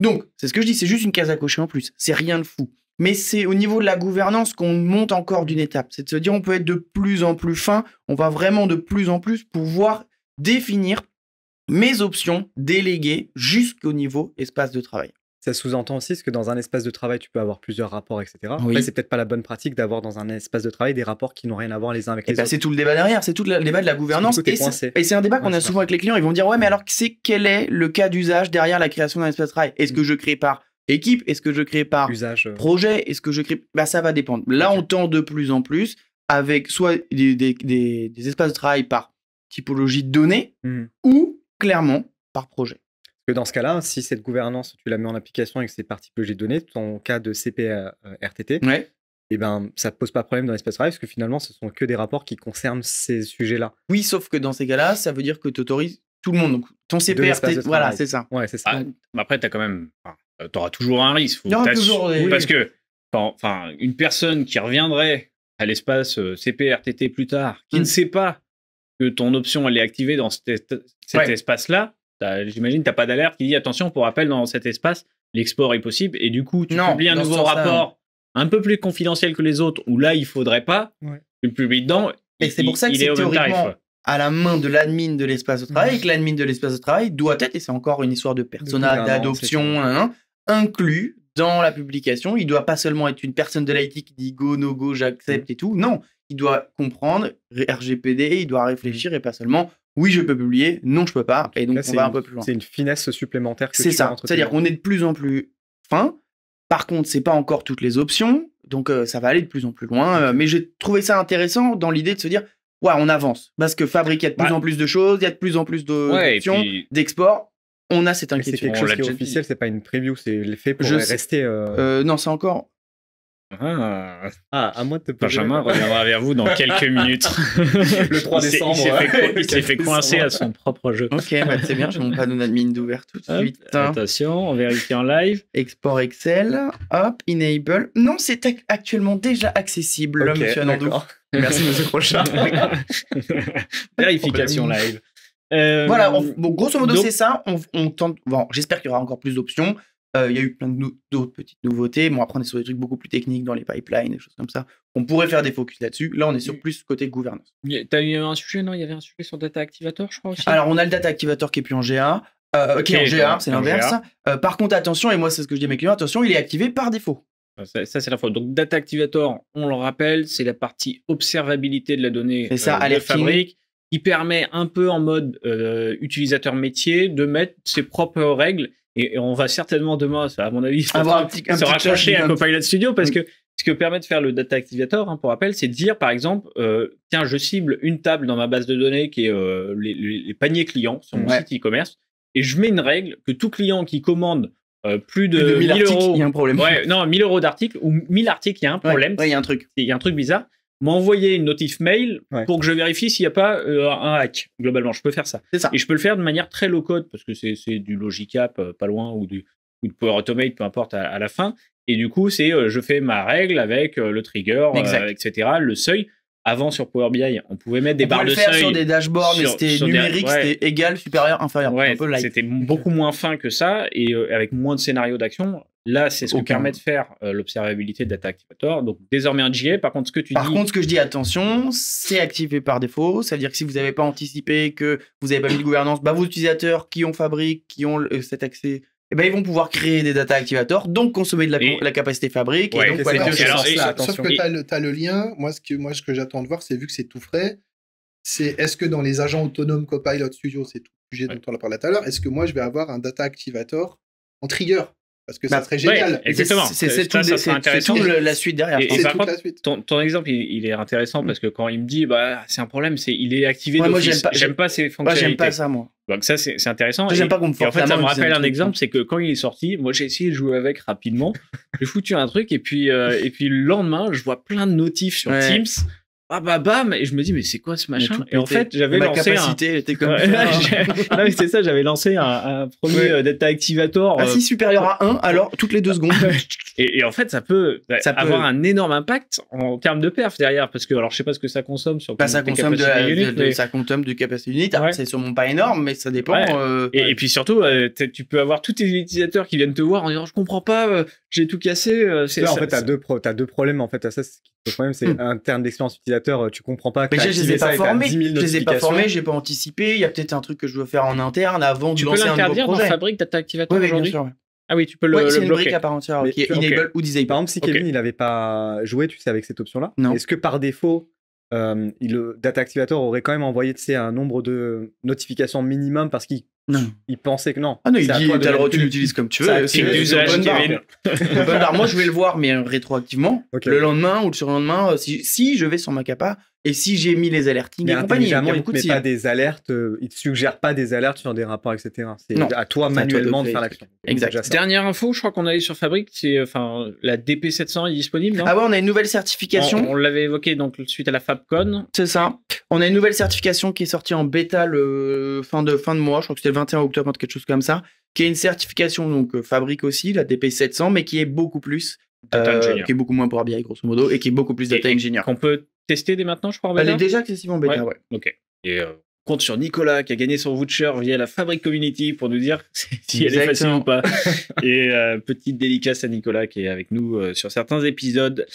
Donc, c'est ce que je dis, c'est juste une case à cocher en plus. C'est rien de fou. Mais c'est au niveau de la gouvernance qu'on monte encore d'une étape. C'est de se dire, on peut être de plus en plus fin, on va vraiment de plus en plus pouvoir définir mes options déléguées jusqu'au niveau espace de travail. Ça sous-entend aussi que dans un espace de travail, tu peux avoir plusieurs rapports, etc. Oui. Après, c'est peut-être pas la bonne pratique d'avoir dans un espace de travail des rapports qui n'ont rien à voir les uns avec les autres. C'est tout le débat derrière, c'est tout le débat de la gouvernance. Et c'est un débat qu'on a souvent avec les clients. Ils vont dire, ouais, mais alors quel est le cas d'usage derrière la création d'un espace de travail? Est-ce que je crée par équipe? Est-ce que je crée par projet? Est-ce que je crée... Bah, ça va dépendre. Là, on tend de plus en plus avec soit des espaces de travail par typologie de données ou clairement par projet. Parce que dans ce cas-là, si cette gouvernance, tu la mets en application avec ces par typologie de données, ton cas de CP-RTT, et ben, ça ne pose pas de problème dans l'espace de travail parce que finalement, ce sont que des rapports qui concernent ces sujets-là. Oui, sauf que dans ces cas-là, ça veut dire que tu autorises tout le monde. Donc, ton CP-RTT, voilà, c'est ça. Ouais, c'est ça. Après, tu as quand même... tu auras toujours un risque. Parce que une personne qui reviendrait à l'espace CP-RTT plus tard, qui ne sait pas que ton option elle est activée dans cet espace-là, j'imagine, tu n'as pas d'alerte qui dit attention, pour rappel, dans cet espace, l'export est possible. Et du coup, tu publies un nouveau rapport un peu plus confidentiel que les autres, où là, il ne faudrait pas. Tu le publies dedans. Et c'est pour ça que c'est théoriquement à la main de l'admin de l'espace de travail, et que l'admin de l'espace de travail doit être, et c'est encore une histoire de persona, d'adoption, inclus dans la publication. Il ne doit pas seulement être une personne de l'IT qui dit go, no go, j'accepte et tout. Non, il doit comprendre RGPD, il doit réfléchir et pas seulement oui, je peux publier, non, je peux pas. Et donc, on va un peu plus loin. C'est une finesse supplémentaire que c'est ça. C'est-à-dire qu'on est de plus en plus fin. Par contre, c'est pas encore toutes les options. Donc, ça va aller de plus en plus loin. Mais j'ai trouvé ça intéressant dans l'idée de se dire ouais, on avance. Parce que fabrique, il y a de plus en plus de choses, il y a de plus en plus d'options, d'export. On a cette inquiétude. C'est quelque chose qui est officiel, c'est pas une preview, c'est l'effet pour rester. Non, c'est encore. À moi de te poser. Benjamin reviendra vers vous dans quelques minutes. Le 3 décembre. Il s'est fait coincer à son propre jeu. Ok, c'est bien, je ne montre pas nos admin d'ouvert tout de suite. Attention, on vérifie en live. Export Excel, hop, enable. Non, c'est actuellement déjà accessible, monsieur Anandou. Merci, monsieur Crochat. Vérification live. Voilà, grosso modo, c'est ça. On tente. Bon, j'espère qu'il y aura encore plus d'options. Il y a eu plein d'autres petites nouveautés. Bon, après, on est sur des trucs beaucoup plus techniques dans les pipelines, des choses comme ça. On pourrait faire des focus là-dessus. Là, on est sur plus côté gouvernance. T'as eu un sujet, non? Il y avait un sujet sur Data Activator, je crois aussi. Alors, on a le Data Activator qui est plus en GA. Qui est en GA, c'est l'inverse. Par contre, attention, et moi, c'est ce que je dis à mes clients, attention, il est activé par défaut. Ça, c'est la faute. Donc, Data Activator, on le rappelle, c'est la partie observabilité de la donnée de Fabric qui permet un peu en mode utilisateur métier de mettre ses propres règles. Et on va certainement demain, à mon avis, se raccrocher à Copilot Studio parce que ce que permet de faire le Data Activator, pour rappel, c'est de dire, par exemple, tiens, je cible une table dans ma base de données qui est les paniers clients sur mon site e-commerce et je mets une règle que tout client qui commande plus de 1000 euros, il y a un problème. 1000 euros d'articles ou 1000 articles, il y a un problème. Il y a un truc. Il y a un truc bizarre. M'envoyer une notif mail pour que je vérifie s'il n'y a pas un hack. Globalement, je peux faire ça. C'est ça. Et je peux le faire de manière très low-code parce que c'est du Logicap pas loin ou de Power Automate, peu importe à la fin. Et du coup, c'est je fais ma règle avec le trigger, etc., le seuil. Avant, sur Power BI, on pouvait mettre des barres de seuil. On pouvait le faire sur des dashboards, mais c'était numérique, c'était égal, supérieur, inférieur. C'était beaucoup moins fin que ça et avec moins de scénarios d'action. Là, c'est ce que permet de faire l'observabilité de Data Activator. Donc, désormais un GA. Par contre, ce que tu dis... Par contre, ce que je dis, attention, c'est activé par défaut. Ça veut dire que si vous n'avez pas anticipé, que vous n'avez pas mis de gouvernance, vos utilisateurs qui ont Fabric, qui ont cet accès, ils vont pouvoir créer des Data Activators, donc consommer de la capacité Fabric. Et donc, sauf que tu as le lien. Moi, ce que j'attends de voir, c'est vu que c'est tout frais, c'est est-ce que dans les agents autonomes Copilot Studio, c'est tout le sujet dont on a parlé tout à l'heure, est-ce que moi, je vais avoir un Data Activator en trigger? Parce que ça serait génial. Exactement. C'est tout la suite derrière. Et par contre, ton exemple, il est intéressant parce que quand il me dit, c'est un problème, il est activé d'office. J'aime pas ces fonctionnalités. J'aime pas ça, moi. Donc ça, c'est intéressant. J'aime pas qu'on me force. En fait, ça me rappelle un exemple, c'est que quand il est sorti, moi, j'ai essayé de jouer avec rapidement. J'ai foutu un truc et puis le lendemain, je vois plein de notifs sur Teams. Bam, et je me dis mais c'est quoi ce machin? Et en fait j'avais lancé non mais c'est ça, j'avais lancé un premier Data Activator si supérieur à 1 alors toutes les 2 secondes. et en fait ça peut avoir un énorme impact en termes de perf derrière parce que alors je sais pas ce que ça consomme sur ça consomme ça consomme de capacité unité. C'est sûrement pas énorme mais ça dépend. Et puis surtout tu peux avoir tous tes utilisateurs qui viennent te voir en disant je comprends pas, j'ai tout cassé. En fait t'as deux problèmes en fait à ça. Le problème, c'est un terme d'expérience utilisateur, tu comprends pas. Mais je les ai pas formés, j'ai pas anticipé. Il y a peut-être un truc que je dois faire en interne avant de lancer un nouveau projet. Tu peux l'interdire dans Fabric Data Activator aujourd'hui? Bien sûr. Ah oui, tu peux Ouais, c'est le une bloquer. brique à part entière Mais qui est ok. enable ou disable. Par exemple, si Kevin il n'avait pas joué, tu sais, avec cette option-là, Non. est-ce que par défaut, le Data Activator aurait quand même envoyé, tu sais, un nombre de notifications minimum parce qu'il Non. pensait que non. Ah non, il C'est à dit, toi de t'as le droit, manipuler. tu l'utilises comme tu veux. Ça C'est active C'est d'usage, open bar. Kevin. Open bar. Moi, je vais le voir, mais rétroactivement, Ok. le lendemain ou le surlendemain, si je vais sur ma capa et si j'ai mis les alertings Mais et compagnie. Il y a intelligemment, il beaucoup te de met pas signes. des alertes, il te suggère pas des alertes sur des rapports, etc. C'est Non. à toi de manuellement de créer faire le l'action. Exact. C'est déjà ça. Dernière info, je crois qu'on allait sur Fabric, c'est la DP700 est disponible, non? Ah ouais, on a une nouvelle certification. On l'avait évoqué donc suite à la FabCon. C'est ça. On a une nouvelle certification qui est sortie en bêta le fin de mois, je crois que c'était le 21 octobre, quelque chose comme ça, qui est une certification donc Fabric aussi, la DP700, mais qui est beaucoup plus Data Engineer. qui est beaucoup moins Power BI grosso modo et qui est beaucoup plus Data Et Engineer. Qu'on peut tester dès maintenant, je crois, en Elle bêta. est déjà accessible en bêta, ouais. Ok. Et compte sur Nicolas qui a gagné son voucher via la Fabric Community pour nous dire si elle est facile Exactement. ou pas. Et petite dédicace à Nicolas qui est avec nous sur certains épisodes.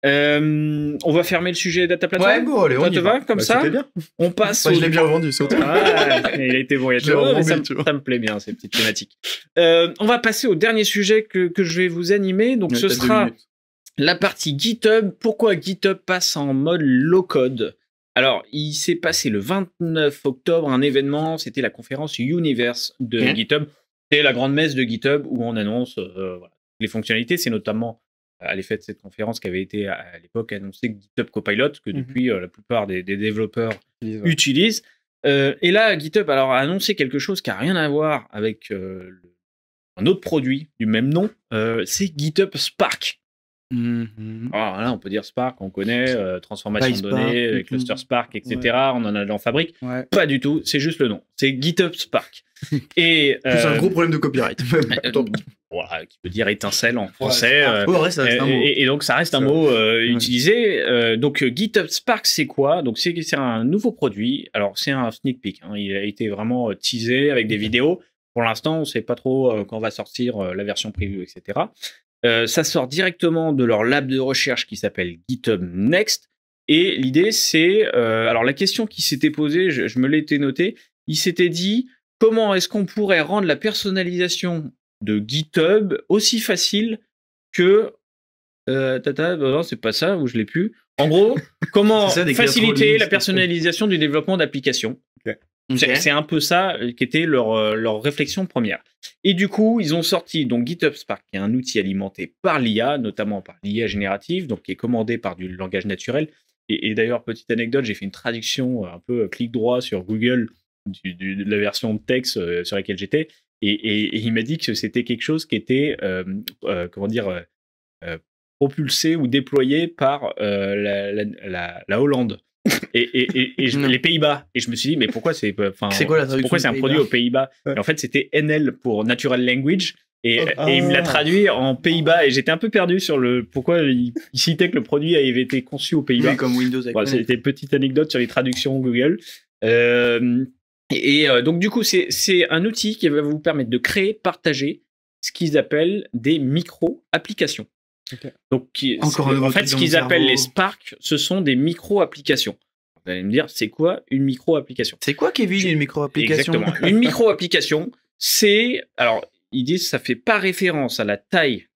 On va fermer le sujet Data Platform. Ouais, bon, allez, on Ça y te va. va comme Bah, ça? c'était bien. On passe Ouais, au... je l'ai bien vendu, surtout. Ah, il a été bon, il a été Je l'ai bon, mais revendu, tu vois. ça me plaît bien ces petites thématiques. On va passer au dernier sujet que je vais vous animer. Donc Ouais, ce t'as 2 sera minutes. la partie GitHub. Pourquoi GitHub passe en mode low code? Alors, il s'est passé le 29 octobre un événement, c'était la conférence Universe de GitHub. C'est la grande messe de GitHub où on annonce voilà, les fonctionnalités. C'est notamment à l'effet de cette conférence qu'avait été à l'époque annoncé GitHub Copilot, que depuis la plupart des développeurs utilisent. Et là, GitHub alors, a annoncé quelque chose qui n'a rien à voir avec un autre produit du même nom, c'est GitHub Spark. Alors là, on peut dire Spark, on connaît, transformation de PySpark, données, cluster Spark, etc. Ouais. On en a dans Fabric. Ouais. Pas du tout, c'est juste le nom. C'est GitHub Spark. Et C'est un gros problème de copyright. voilà, qui veut dire étincelle en français. Ouais, ça reste un mot. Et donc ça reste un mot utilisé. Donc GitHub Spark, c'est quoi? Donc c'est un nouveau produit. Alors c'est un sneak peek. Hein. Il a été vraiment teasé avec des vidéos. Pour l'instant, on ne sait pas trop quand va sortir la version preview, etc. Ça sort directement de leur lab de recherche qui s'appelle GitHub Next. Et l'idée, c'est... alors la question qui s'était posée, je me l'étais noté, il s'était dit comment est-ce qu'on pourrait rendre la personnalisation de GitHub aussi facile que... non, c'est pas ça, ou je l'ai plus. En gros, comment C'est ça, d'écrire trop de faciliter lignes, la c'est personnalisation du développement d'applications. C'est un peu ça qui était leur réflexion première. Et du coup, ils ont sorti donc GitHub Spark, qui est un outil alimenté par l'IA, notamment par l'IA générative, donc qui est commandé par du langage naturel. Et d'ailleurs, petite anecdote, j'ai fait une traduction un peu clic droit sur Google de la version de texte sur laquelle j'étais, et il m'a dit que c'était quelque chose qui était propulsé ou déployé par la Hollande. Et les Pays-Bas. Et je me suis dit, mais pourquoi c'est quoi la traduction? Pourquoi c'est un produit aux Pays-Bas? Et en fait, c'était NL pour Natural Language. Et il me l'a traduit en Pays-Bas. Et j'étais un peu perdu sur pourquoi il citait que le produit avait été conçu aux Pays-Bas. Oui, comme Windows. Voilà, c'était une petite anecdote sur les traductions Google. Donc, du coup, c'est un outil qui va vous permettre de créer, partager ce qu'ils appellent des micro-applications. Okay. Donc, en fait, ce qu'ils appellent les Spark, ce sont des micro-applications. Vous allez me dire, c'est quoi une micro-application? C'est quoi, Kevin, une micro-application? Exactement. Une micro-application, c'est... Alors, ils disent que ça ne fait pas référence à la taille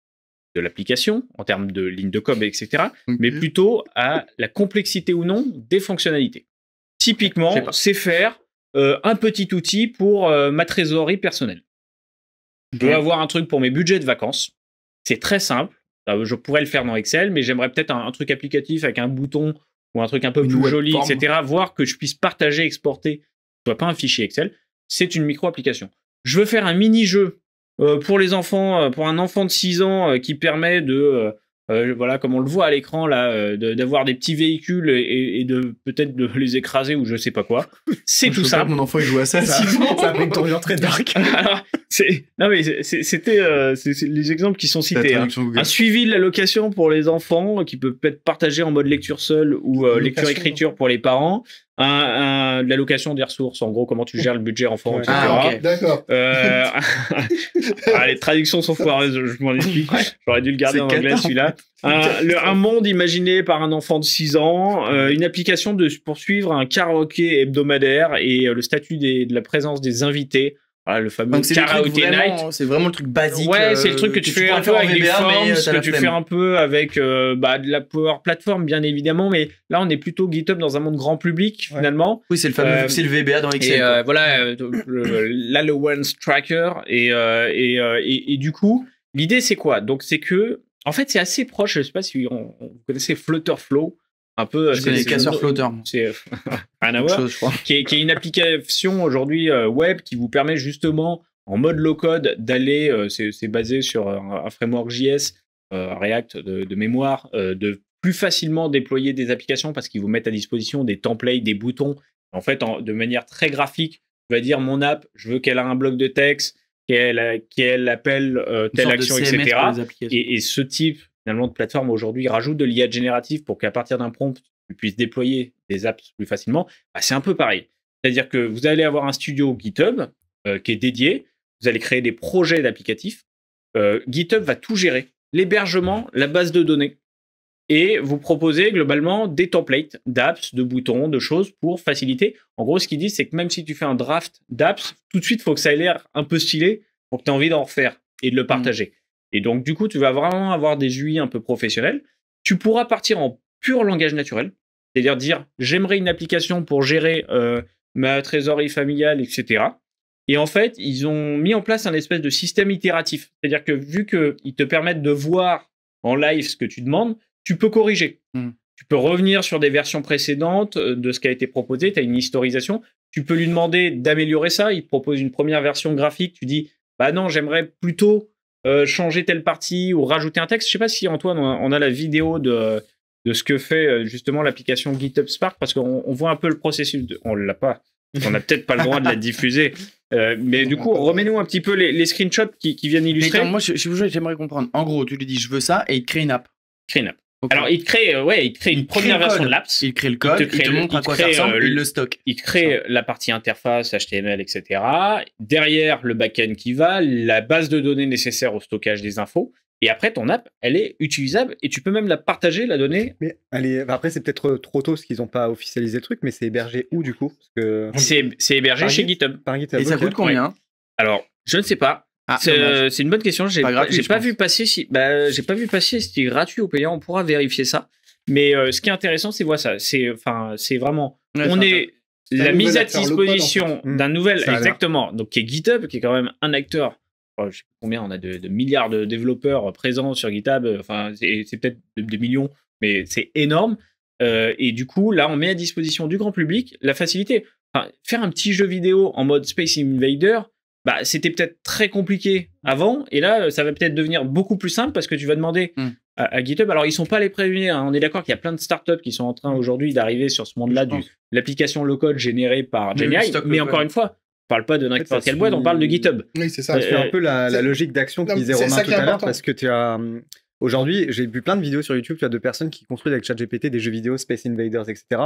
de l'application, en termes de lignes de code, etc., mais plutôt à la complexité ou non des fonctionnalités. Typiquement, c'est faire un petit outil pour ma trésorerie personnelle. Je veux avoir un truc pour mes budgets de vacances. C'est très simple. Je pourrais le faire dans Excel, mais j'aimerais peut-être un truc applicatif avec un bouton ou un truc un peu plus joli, etc. Voir que je puisse partager, exporter, ce soit pas un fichier Excel. C'est une micro-application. Je veux faire un mini-jeu pour les enfants, pour un enfant de 6 ans qui permet de, voilà, comme on le voit à l'écran, là, d'avoir des petits véhicules et de peut-être de les écraser ou je sais pas quoi. C'est tout ça. Mon enfant il joue à ça. Ça fait une tournure très dark. Alors, c'était les exemples qui sont cités. Hein. Un suivi de la location pour les enfants qui peut être partagé en mode lecture seule ou lecture-écriture pour les parents. De la location des ressources, en gros, comment tu gères le budget enfant, etc. Okay. D'accord. Les traductions sont foireuses, je m'en explique. J'aurais dû le garder en anglais, celui-là. Un monde imaginé par un enfant de 6 ans, une application pour suivre un karaoké hebdomadaire et le statut de la présence des invités Voilà, le fameux Karaoke Night. C'est vraiment le truc basique. Ouais, c'est le truc que tu fais un peu avec des forms, que tu fais un peu avec de la Power Platform, bien évidemment, mais là, on est plutôt GitHub dans un monde grand public, finalement. Oui, c'est le fameux, c'est le VBA dans Excel. Et voilà, l'Allowance Tracker. Et du coup, l'idée, c'est quoi? Donc, c'est que, en fait, c'est assez proche, je sais pas si vous connaissez Flutterflow. Un peu, je connais Casseur Flotter. C'est rien à voir. Qui est une application aujourd'hui web qui vous permet justement en mode low-code d'aller, c'est basé sur un framework JS, React de mémoire, de plus facilement déployer des applications parce qu'ils vous mettent à disposition des templates, des boutons. En fait, de manière très graphique, tu vas dire mon app, je veux qu'elle ait un bloc de texte, qu'elle appelle telle action, etc. Et ce type finalement de plateforme aujourd'hui rajoute de l'IA générative pour qu'à partir d'un prompt, tu puisses déployer des apps plus facilement. Bah, c'est un peu pareil. C'est-à-dire que vous allez avoir un studio GitHub qui est dédié, vous allez créer des projets d'applicatifs. GitHub va tout gérer, l'hébergement, la base de données, et vous proposer globalement des templates d'apps, de boutons, de choses pour faciliter. En gros, ce qu'ils disent, c'est que même si tu fais un draft d'apps, tout de suite, il faut que ça ait l'air un peu stylé pour que tu aies envie d'en refaire et de le partager. Et donc, du coup, tu vas vraiment avoir des UI un peu professionnels. Tu pourras partir en pur langage naturel, c'est-à-dire dire j'aimerais une application pour gérer ma trésorerie familiale, etc. Et en fait, ils ont mis en place un espèce de système itératif. C'est-à-dire que vu qu'ils te permettent de voir en live ce que tu demandes, tu peux corriger. Tu peux revenir sur des versions précédentes de ce qui a été proposé, tu as une historisation. Tu peux lui demander d'améliorer ça. Il te propose une première version graphique. Tu dis bah non, j'aimerais plutôt changer telle partie ou rajouter un texte. Je sais pas si Antoine, on a la vidéo de ce que fait justement l'application GitHub Spark, parce qu'on voit un peu le processus. On l'a pas. On n'a peut-être pas le droit de la diffuser. Mais du coup, remets-nous un petit peu les screenshots qui viennent illustrer. Mais attends, moi, j'aimerais comprendre. En gros, tu lui dis je veux ça et il te crée une app. Crée une app. Okay. Alors, il te crée une première version de l'apps. Il crée le code, il te montre à quoi ça ressemble, il le stocke. Il te crée la partie interface, HTML, etc. Derrière, le back-end qui va, la base de données nécessaire au stockage des infos. Et après, ton app, elle est utilisable et tu peux même la partager, la donnée. Mais après, c'est peut-être trop tôt parce qu'ils n'ont pas officialisé le truc, mais c'est hébergé où du coup? Parce que... C'est hébergé chez GitHub. Par GitHub. Et ça coûte combien? Alors, je ne sais pas. C'est une bonne question. J'ai pas vu passer si c'était gratuit ou payant. On pourra vérifier ça. Mais ce qui est intéressant, c'est ça. C'est vraiment. La mise à disposition d'un nouvel. Exactement. Donc, qui est GitHub, qui est quand même un acteur. Je sais pas combien on a de milliards de développeurs présents sur GitHub. Enfin, c'est peut-être des millions, mais c'est énorme. Et du coup, là, on met à disposition du grand public la facilité. Enfin, faire un petit jeu vidéo en mode Space Invader. Bah, c'était peut-être très compliqué avant, et là, ça va peut-être devenir beaucoup plus simple parce que tu vas demander à GitHub. Alors, ils sont pas les prévenus, hein. On est d'accord qu'il y a plein de startups qui sont en train aujourd'hui d'arriver sur ce monde-là de l'application low-code générée par GenAI, mais encore une fois, on parle pas de n'importe quelle boîte, on parle de GitHub. Oui, c'est ça. C'est un peu la logique d'action que disait Romain tout à l'heure, parce que tu as... Aujourd'hui, j'ai vu plein de vidéos sur YouTube, tu as de personnes qui construisent avec ChatGPT des jeux vidéo, Space Invaders, etc.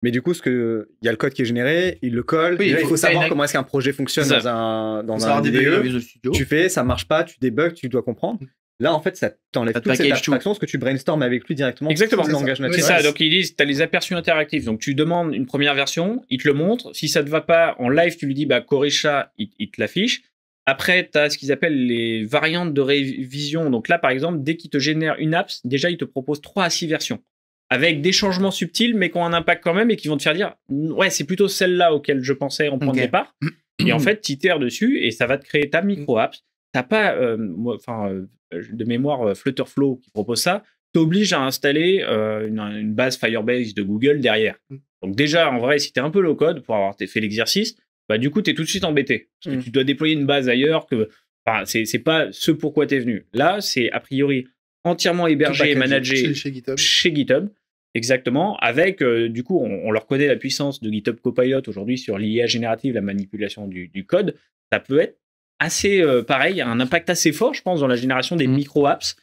Mais du coup, il y a le code qui est généré, il le colle. Oui, il faut savoir comment est-ce qu'un projet fonctionne dans un DDE. Tu fais, ça marche pas, tu débugs, tu dois comprendre. Là, en fait, ça t'enlève toute cette abstraction, parce que tu brainstormes avec lui directement. Exactement. Le langage naturel. C'est ça. Donc, ils disent, tu as les aperçus interactifs. Donc, tu demandes une première version, il te le montre. Si ça te va pas, en live, tu lui dis, bah, corrige ça, il te l'affiche. Après, tu as ce qu'ils appellent les variantes de révision. Donc là, par exemple, dès qu'il te génère une app, déjà, il te propose 3 à 6 versions. Avec des changements subtils, mais qui ont un impact quand même et qui vont te faire dire ouais, c'est plutôt celle-là auquel je pensais en point de départ. Et en fait, tu itères dessus et ça va te créer ta micro-app. T'as pas, de mémoire, Flutterflow qui propose ça, t'oblige à installer une base Firebase de Google derrière. Donc déjà, en vrai, si t'es un peu low-code pour avoir fait l'exercice, bah du coup, t'es tout de suite embêté. Parce que tu dois déployer une base ailleurs que... Enfin, c'est pas ce pourquoi t'es venu. Là, c'est a priori entièrement hébergé et managé chez GitHub. Exactement, avec, du coup, on leur connaît la puissance de GitHub Copilot aujourd'hui sur l'IA générative, la manipulation du code. Ça peut être assez pareil, un impact assez fort, je pense, dans la génération des micro-apps,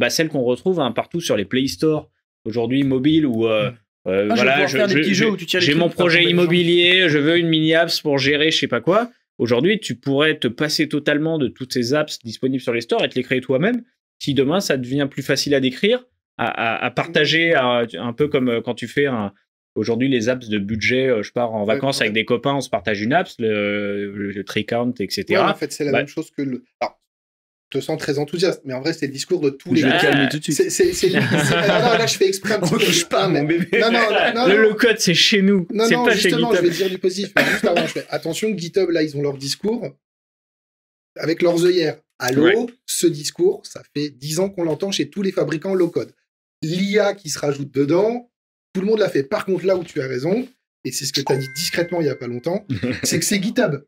celles qu'on retrouve partout sur les Play Store, aujourd'hui mobiles, où voilà, j'ai mon projet immobilier, je veux une mini-apps pour gérer je sais pas quoi. Aujourd'hui, tu pourrais te passer totalement de toutes ces apps disponibles sur les stores et te les créer toi-même. Si demain, ça devient plus facile à décrire, à partager, un peu comme quand tu fais Aujourd'hui, les apps de budget, je pars en vacances avec des copains, on se partage une app, le tree count, etc. Ouais, en fait, c'est la même chose que le. Alors, je te sens très enthousiaste, mais en vrai, c'est le discours de tous les Je vais gars. te calmer tout de suite. Alors là, je fais exprès un petit On peu. touche pas, mon bébé. Non, le code, c'est chez nous. Non, C'est non, pas chez justement, GitHub. je vais dire du positif. Mais juste avant, je fais attention, GitHub, là, ils ont leur discours avec leurs œillères. Allô, ce discours, ça fait 10 ans qu'on l'entend chez tous les fabricants low-code. L'IA qui se rajoute dedans, tout le monde l'a fait. Par contre, là où tu as raison, et c'est ce que tu as dit discrètement il n'y a pas longtemps, c'est que c'est GitHub.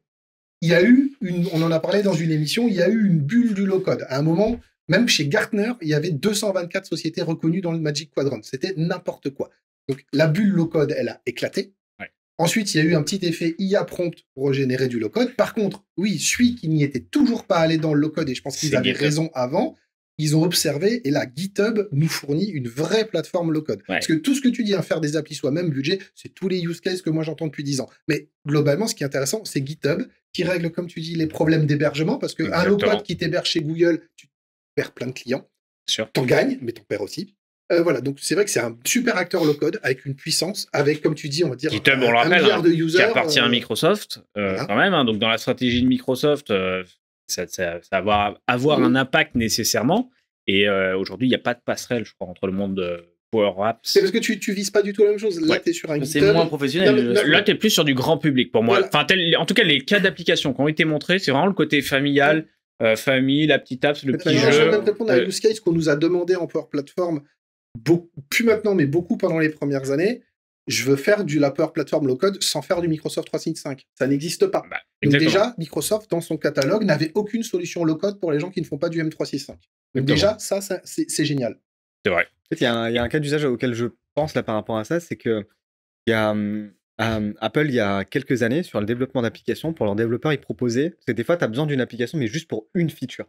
Il y a eu, on en a parlé dans une émission, il y a eu une bulle du low-code. À un moment, même chez Gartner, il y avait 224 sociétés reconnues dans le Magic Quadrant. C'était n'importe quoi. Donc, la bulle low-code, elle a éclaté. Ouais. Ensuite, il y a eu un petit effet IA prompt pour générer du low-code. Par contre, oui, celui qui n'y était toujours pas allé dans le low-code, et je pense qu'ils avaient raison avant, ils ont observé, et là, GitHub nous fournit une vraie plateforme low-code. Parce que tout ce que tu dis, faire des applis soi-même, budget, c'est tous les use cases que moi j'entends depuis 10 ans. Mais globalement, ce qui est intéressant, c'est GitHub qui règle, comme tu dis, les problèmes d'hébergement, parce qu'un low-code qui t'héberge chez Google, tu perds plein de clients. T'en gagnes, mais t'en perds aussi. Voilà, donc c'est vrai que c'est un super acteur low-code avec une puissance, avec, comme tu dis, on va dire, GitHub, on le rappelle, milliard de users. Qui appartient à Microsoft, quand même. Donc, dans la stratégie de Microsoft, ça va avoir un impact nécessairement. Et aujourd'hui, il n'y a pas de passerelle, je crois, entre le monde de Power Apps. C'est parce que tu vises pas du tout la même chose. Là, tu es sur un C'est moins professionnel. Là, tu es plus sur du grand public pour moi. Enfin, en tout cas, les cas d'application qui ont été montrés, c'est vraiment le côté familial, famille, la petite app, le petit jeu. Je vais même répondre à use case qu'on nous a demandé en Power Platform, plus maintenant, mais beaucoup pendant les premières années. Je veux faire la Power Platform low-code sans faire du Microsoft 365. Ça n'existe pas. Donc déjà, Microsoft, dans son catalogue, n'avait aucune solution low-code pour les gens qui ne font pas du M365. Donc déjà, ça c'est génial. C'est vrai. En fait, il y a un cas d'usage auquel je pense là par rapport à ça, c'est que il y a Apple, il y a quelques années, sur le développement d'applications, pour leurs développeurs, ils proposaient, parce que des fois, tu as besoin d'une application, mais juste pour une feature.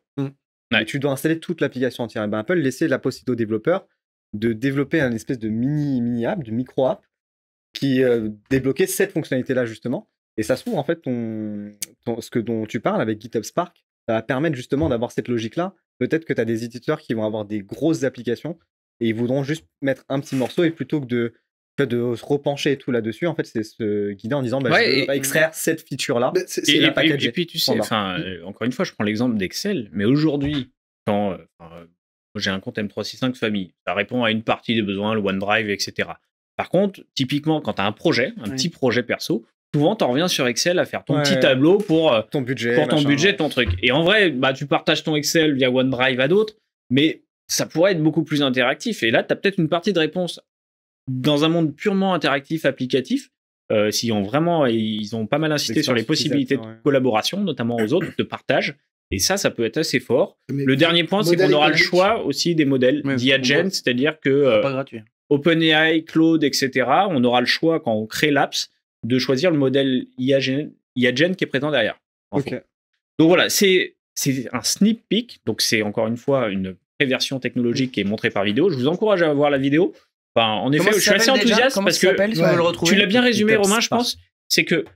Et tu dois installer toute l'application entière. Et Apple laissait la possibilité aux développeurs de développer une espèce de mini-app, de micro-app, qui débloquait cette fonctionnalité-là, justement. Et ça se trouve, en fait, ce dont tu parles avec GitHub Spark, ça va permettre justement d'avoir cette logique-là. Peut-être que tu as des éditeurs qui vont avoir des grosses applications et ils voudront juste mettre un petit morceau et plutôt que de se repencher et tout là-dessus, en fait, c'est se guider en disant je vais extraire cette feature-là. Et puis, tu sais, encore une fois, je prends l'exemple d'Excel, mais aujourd'hui, quand j'ai un compte M365 famille, ça répond à une partie des besoins, le OneDrive, etc. Par contre, typiquement, quand tu as un projet, un petit projet perso, souvent, tu reviens sur Excel à faire ton petit tableau pour ton budget, ton truc. Et en vrai, tu partages ton Excel via OneDrive à d'autres, mais ça pourrait être beaucoup plus interactif. Et là, tu as peut-être une partie de réponse dans un monde purement interactif, applicatif. Ils ont pas mal insisté sur les possibilités de collaboration, notamment aux autres, de partage. Et ça peut être assez fort. Mais le dernier point, c'est qu'on aura le choix aussi des modèles d'IAGen, c'est-à-dire que pas gratuit. OpenAI, Claude, etc., on aura le choix, quand on crée l'apps, de choisir le modèle IAGen qui est présent derrière. Donc voilà, c'est un sneak peek, donc c'est encore une fois une préversion technologique qui est montrée par vidéo. Je vous encourage à voir la vidéo. En effet, je suis assez enthousiaste parce que tu l'as bien résumé, Romain, je pense. C'est que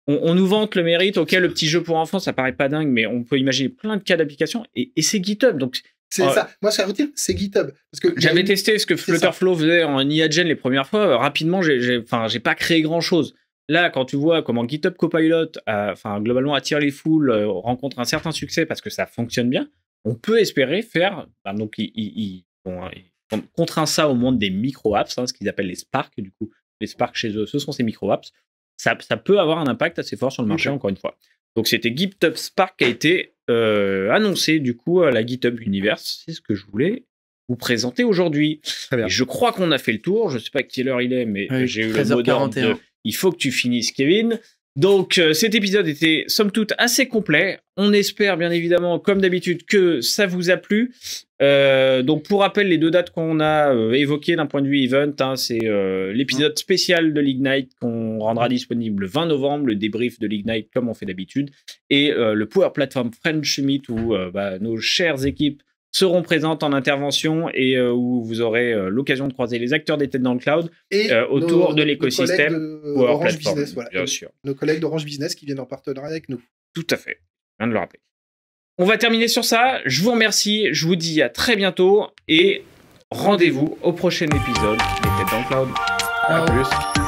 on nous vante le mérite. Ok, le petit jeu pour enfants, ça paraît pas dingue, mais on peut imaginer plein de cas d'application et c'est GitHub. Donc c'est ça. Moi, ce que je retire, c'est GitHub. Parce que j'avais testé ce que Flutterflow faisait en IAGen les premières fois. Rapidement, j'ai pas créé grand chose. Là, quand tu vois comment GitHub Copilot, globalement, attire les foules, rencontre un certain succès parce que ça fonctionne bien, on peut espérer faire. Donc, ils contraint ça au monde des micro-apps, ce qu'ils appellent les Spark. Du coup, les Spark chez eux, ce sont ces micro-apps. Ça peut avoir un impact assez fort sur le marché, encore une fois. Donc, c'était GitHub Spark qui a été annoncé, du coup, à la GitHub Universe. C'est ce que je voulais vous présenter aujourd'hui. Et je crois qu'on a fait le tour. Je ne sais pas à quelle heure il est, mais j'ai eu le mot d'ordre de « il faut que tu finisses, Kevin ». Donc, cet épisode était, somme toute, assez complet. On espère, bien évidemment, comme d'habitude, que ça vous a plu. Donc, pour rappel, les deux dates qu'on a évoquées d'un point de vue event, c'est l'épisode spécial de l'Ignite qu'on rendra disponible le 20 novembre, le débrief de l'Ignite comme on fait d'habitude, et le Power Platform French Meet où nos chères équipes seront présentes en intervention et où vous aurez l'occasion de croiser les acteurs des têtes dans le cloud et autour de l'écosystème Power Platform, Business, bien sûr. Nos collègues d'Orange Business qui viennent en partenariat avec nous. Tout à fait, je viens de le rappeler. On va terminer sur ça. Je vous remercie, je vous dis à très bientôt et rendez-vous au prochain épisode des Têtes dans le Cloud. À plus.